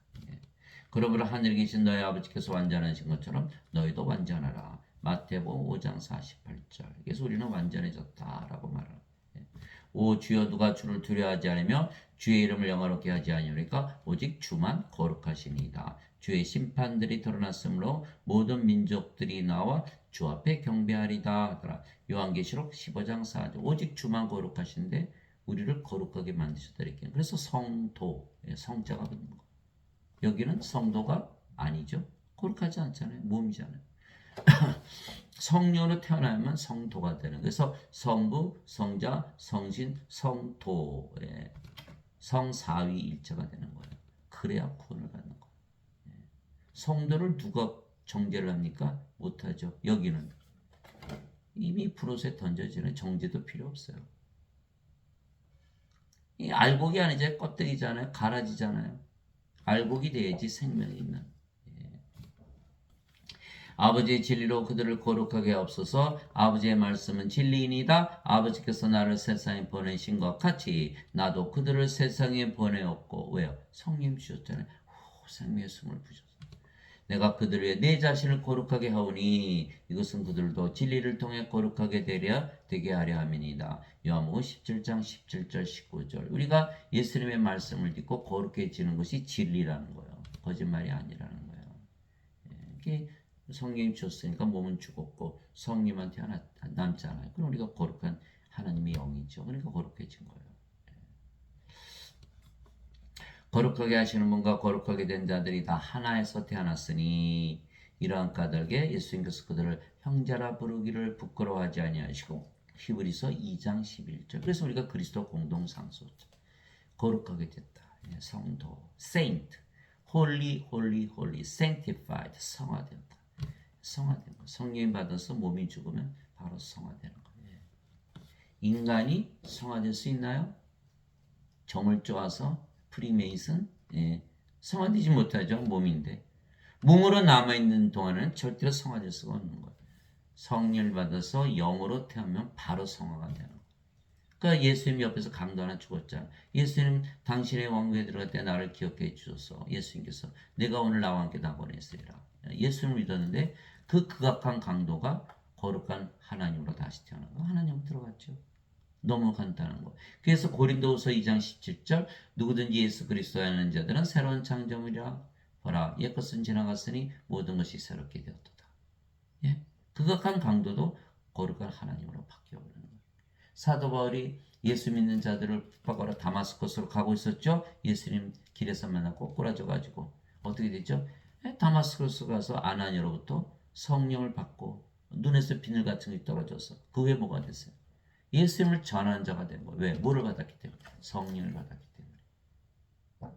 Speaker 1: 그러므로 하늘에 계신 너희 아버지께서 완전하신 것처럼 너희도 완전하라. 마태복음 5장 48절. 그래서 우리는 완전해졌다라고 말합니다. 오 주여 누가 주를 두려워하지 않으며 주의 이름을 영화롭게 하지 아니하니까 오직 주만 거룩하시니이다. 주의 심판들이 드러났으므로 모든 민족들이 나와 주 앞에 경배하리다 하더라. 요한계시록 15장 4절. 오직 주만 거룩하신데 우리를 거룩하게 만드셨다 이렇게. 그래서 성도, 성자가 붙는 거. 여기는 성도가 아니죠. 거룩하지 않잖아요. 몸이잖아요. 성령으로 태어나면 성도가 되는. 그래서 성부, 성자, 성신, 성도, 성사위 일체가 되는 거예요. 그래야 구원을 받는 거예요. 성도를 누가 정죄를 합니까? 못하죠. 여기는 이미 프로세에 던져지는 정죄도 필요 없어요. 이 알곡이 아니죠. 껍데기잖아요. 갈아지잖아요. 알곡이 돼야지 생명이 있는. 아버지의 진리로 그들을 거룩하게 하옵소서. 아버지의 말씀은 진리이니다. 아버지께서 나를 세상에 보내신 것 같이 나도 그들을 세상에 보내었고. 왜요? 성령 주셨잖아요. 생명의 숨을 부셨어. 내가 그들 위해 내 자신을 거룩하게 하오니 이것은 그들도 진리를 통해 거룩하게 되게 하려 함이니이다. 요한복음 17장 17절 19절. 우리가 예수님의 말씀을 듣고 거룩해지는 것이 진리라는 거예요. 거짓말이 아니라는 거예요. 이게 성령이 주셨으니까 몸은 죽었고 성령한테 하나 남잖아요. 그럼 우리가 거룩한 하나님의 영이죠. 그러니까 거룩해진 거예요. 거룩하게 하시는 분과 거룩하게 된 자들이 다 하나에서 태어났으니 이러한 까닭에 예수님께서 그들을 형제라 부르기를 부끄러워하지 아니하시고 히브리서 2장 11절. 그래서 우리가 그리스도 공동 상속자 거룩하게 됐다. 성도 saint holy holy holy sanctified 성화된다. 성화된 거. 성령이 받아서 몸이 죽으면 바로 성화되는 거예요. 인간이 성화될 수 있나요? 점을 쪼아서 프리메이슨 성화되지 못하죠. 몸인데 몸으로 남아있는 동안은 절대로 성화될 수가 없는 거예요. 성령을 받아서 영으로 태우면 바로 성화가 되는 거예요. 그러니까 예수님 옆에서 강도 하나 죽었잖아요. 예수님 당신의 왕국에 들어갈 때 나를 기억해 주셔서 예수님께서 내가 오늘 나와 함께 다 보냈으리라. 예수님을 믿었는데 그 극악한 강도가 거룩한 하나님으로 다시 태어나고 하나님으로 들어갔죠. 너무 간단한 거. 그래서 고린도후서 2장 17절 누구든지 예수 그리스도에 있는 자들은 새로운 창조물이라 보라 옛것은 지나갔으니 모든 것이 새롭게 되었도다. 예? 극악한 강도도 거룩한 하나님으로 바뀌어버리는 거예요. 사도 바울이 예수 믿는 자들을 붙박으러 다마스커스로 가고 있었죠. 예수님 길에서 만나고 꼬꾸라져가지고 어떻게 됐죠? 다마스커스 가서 아나니아로부터 성령을 받고 눈에서 비늘 같은 게 떨어져서 그 후에 뭐가 됐어요? 예수님을 전하는 자가 된 거예요. 왜? 뭐를 받았기 때문에? 성령을 받았기 때문에.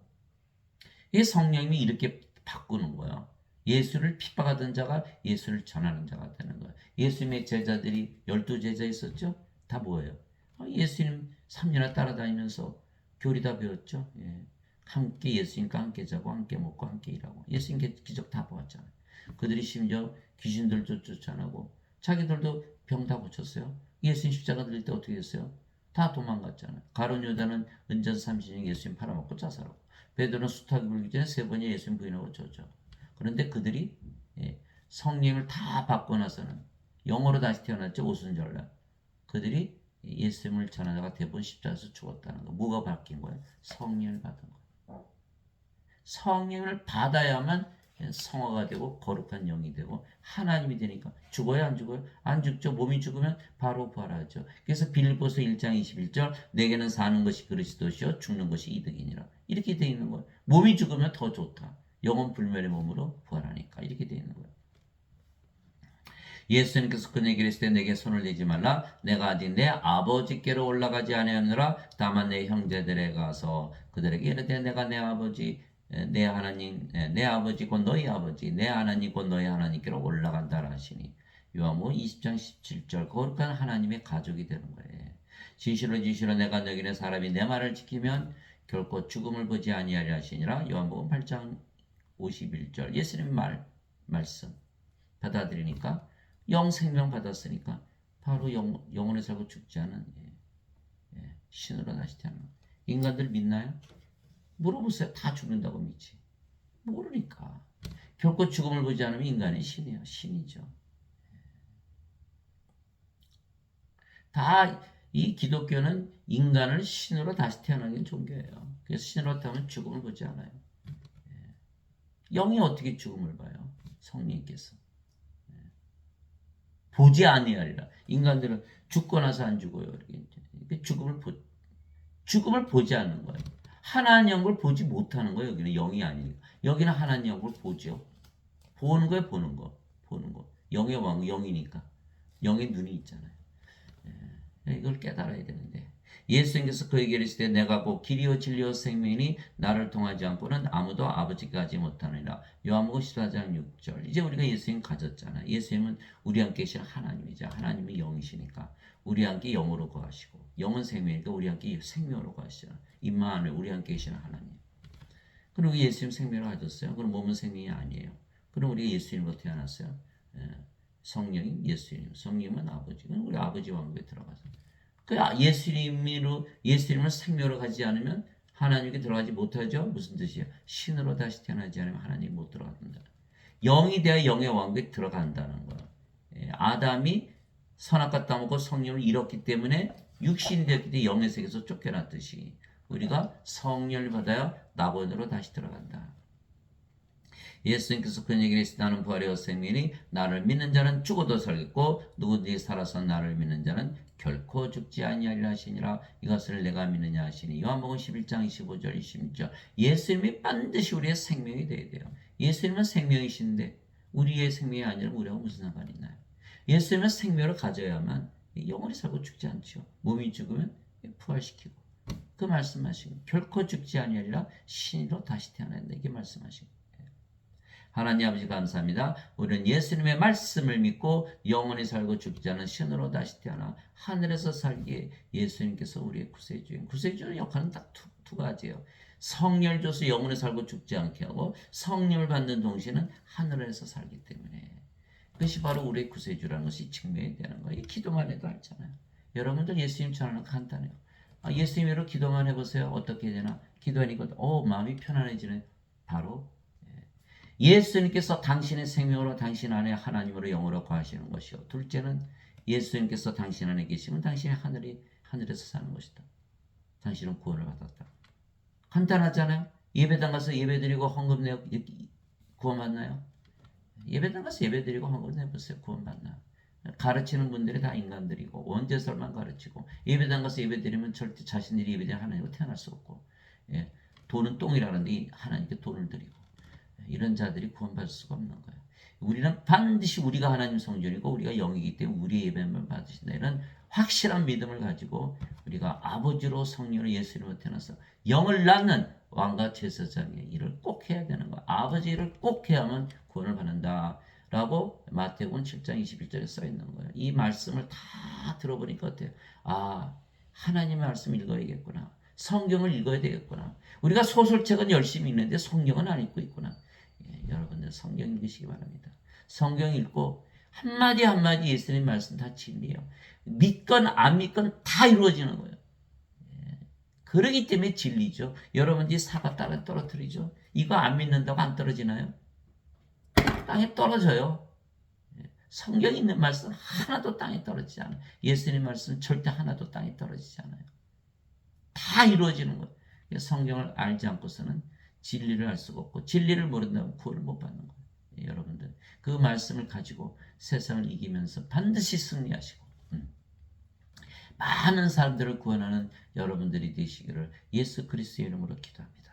Speaker 1: 이 성령님이 이렇게 바꾸는 거예요. 예수를 핍박하던 자가 예수를 전하는 자가 되는 거예요. 예수님의 제자들이 12제자 있었죠? 다 뭐예요? 예수님 3년을 따라다니면서 교리 다 배웠죠? 예. 함께 예수님과 함께 자고 함께 먹고 함께 일하고 예수님 기적 다 보았잖아요. 그들이 심지어 귀신들도 쫓아내고 자기들도 병 다 고쳤어요. 예수님 십자가 들릴 때 어떻게 됐어요? 다 도망갔잖아요. 가룟 유다는 은전 30년 예수님 팔아먹고 자살하고 베드로는 수탉이 불기 전에 3번이 예수님 부인하고 져죠. 그런데 그들이 성령을 다 받고 나서는 영어로 다시 태어났죠. 오순절날. 그들이 예수님을 전하다가 대부분 십자가에서 죽었다는 거. 뭐가 바뀐 거예요? 성령을 받은 거예요. 성령을 받아야만 성화가 되고 거룩한 영이 되고 하나님이 되니까 죽어요 안 죽어요? 안 죽죠. 몸이 죽으면 바로 부활하죠. 그래서 빌립보서 1장 21절 내게는 사는 것이 그리스도시요 죽는 것이 이득이니라. 이렇게 되어 있는 거예요. 몸이 죽으면 더 좋다. 영혼 불멸의 몸으로 부활하니까 이렇게 되어 있는 거예요. 예수님께서 그에게 이르시되 내게 손을 대지 말라 내가 아직 내 아버지께로 올라가지 아니하노라 다만 내 형제들에 가서 그들에게 이르되 내가 내 아버지 내 하나님 내 아버지 곧 너희 아버지 내 하나님 곧 너희 하나님께로 올라간다라 하시니 요한복음 20장 17절 거룩한 하나님의 가족이 되는 거예요. 진실로 진실로 내가 너희는 사람이 내 말을 지키면 결코 죽음을 보지 아니하리 하시니라. 요한복음 8장 51절 예수님 말씀 받아들이니까 영생명 받았으니까 바로 영원에 살고 죽지 않은 신으로 다시 태어나는 인간들 믿나요? 물어보세요. 다 죽는다고 믿지. 모르니까. 결코 죽음을 보지 않으면 인간의 신이에요. 신이죠. 다 이 기독교는 인간을 신으로 다시 태어나는 종교예요. 그래서 신으로 태어나면 죽음을 보지 않아요. 영이 어떻게 죽음을 봐요? 성령께서. 보지 아니하리라. 인간들은 죽고 나서 안 죽어요. 죽음을 보지 않는 거예요. 하나님 영을 보지 못하는 거예요. 여기는 영이 아니니까. 여기는 하나님 영을 보죠. 보는 거예요. 보는 거. 보는 거. 영의 왕, 영이니까. 영의 눈이 있잖아요. 이걸 깨달아야 되는데 예수님께서 그에게 이르시되 내가 곧 길이요 진리요 생명이니 나를 통하지 않고는 아무도 아버지께 가지 못하느니라. 요한복음 14장 6절. 이제 우리가 예수님 가졌잖아요. 예수님은 우리 함께 계신 하나님이죠. 하나님이 영이시니까 우리 함께 영으로 거하시고 영은 생명이니까 우리 함께 생명으로 거하시잖아요. 임마누엘 우리 함께 계신 하나님. 그럼 예수님 생명을 가졌어요. 그럼 몸은 생명이 아니에요. 그럼 우리가 예수님으로 태어났어요. 성령이 예수님, 성령은 아버지. 그럼 우리 아버지 왕국에 들어가서 예수님을 생명으로 가지 않으면 하나님께 들어가지 못하죠. 무슨 뜻이에요? 신으로 다시 태어나지 않으면 하나님 못 들어간다. 영이 되어 영의 왕국에 들어간다는 거예요. 아담이 선악과 따먹고 성령을 잃었기 때문에 육신이 되었기 때문에 영의 세계에서 쫓겨났듯이 우리가 성령을 받아야 나본으로 다시 들어간다. 예수님께서 그런 얘기를 했으니 나는 부활이요 생명이니 나를 믿는 자는 죽어도 살겠고 누구든지 살아서 나를 믿는 자는 결코 죽지 아니하리라 하시니라. 이것을 내가 믿느냐 하시니. 요한복음 11장 25절 26절. 예수님이 반드시 우리의 생명이 되어야 돼요. 예수님은 생명이신데 우리의 생명이 아니라 우리하고 무슨 상관이 있나요? 예수님은 생명을 가져야만 영원히 살고 죽지 않죠. 몸이 죽으면 부활시키고 그 말씀하신 결코 죽지 아니하리라 신으로 다시 태어난다 이게 말씀하신 거예요. 하나님 아버지 감사합니다. 우리는 예수님의 말씀을 믿고 영원히 살고 죽지 않은 신으로 다시 태어나 하늘에서 살기에 예수님께서 우리의 구세주인. 구세주의 역할은 딱 두 가지예요. 성령을 줘서 영원히 살고 죽지 않게 하고 성령을 받는 동시에는 하늘에서 살기 때문에 그것이 바로 우리의 구세주라는 것이 증명이 되는 거예요. 이 기도만 해도 알잖아요. 여러분들 예수님 전하는 간단해요. 예수님으로 기도만 해보세요. 어떻게 되나? 기도하니까 마음이 편안해지네. 바로 예수님께서 당신의 생명으로 당신 안에 하나님으로 영으로 거하시는 것이요. 둘째는 예수님께서 당신 안에 계시면 당신의 하늘에서 사는 것이다. 당신은 구원을 받았다. 간단하잖아요. 예배당 가서 예배드리고 헌금 내고 구원받나요? 예배당 가서 예배드리고 헌금 내보세요. 구원받나요? 가르치는 분들이 다 인간들이고 원죄설만 가르치고 예배당 가서 예배드리면 절대 자신들이 예배드리는 하나님으로 태어날 수 없고 돈은 똥이라는데 하나님께 돈을 드리고 이런 자들이 구원받을 수가 없는 거예요. 우리는 반드시 우리가 하나님 성전이고 우리가 영이기 때문에 우리의 예배만 받으신다. 이런 확실한 믿음을 가지고 우리가 아버지로 성령으로 예수님으로 태어나서 영을 낳는 왕과 제사장의 일을 꼭 해야 되는 거야. 아버지 일을 꼭 해야만 구원을 받는다. 라고 마태복음 7장 21절에 써 있는 거예요. 이 말씀을 다 들어보니까 어때요? 하나님의 말씀 읽어야겠구나. 성경을 읽어야 되겠구나. 우리가 소설책은 열심히 읽는데 성경은 안 읽고 있구나. 여러분들 성경 읽으시기 바랍니다. 성경 읽고 한마디 한마디 예수님 말씀 다 진리예요. 믿건 안 믿건 다 이루어지는 거예요. 그러기 때문에 진리죠. 여러분들이 사과 땅에 떨어뜨리죠. 이거 안 믿는다고 안 떨어지나요? 땅에 떨어져요. 성경 있는 말씀 하나도 땅에 떨어지지 않아요. 예수님 말씀 절대 하나도 땅에 떨어지지 않아요. 다 이루어지는 거예요. 성경을 알지 않고서는 진리를 알 수가 없고 진리를 모른다면 구원을 못 받는 거예요. 여러분들 그 말씀을 가지고 세상을 이기면서 반드시 승리하시고 많은 사람들을 구원하는 여러분들이 되시기를 예수 그리스도의 이름으로 기도합니다.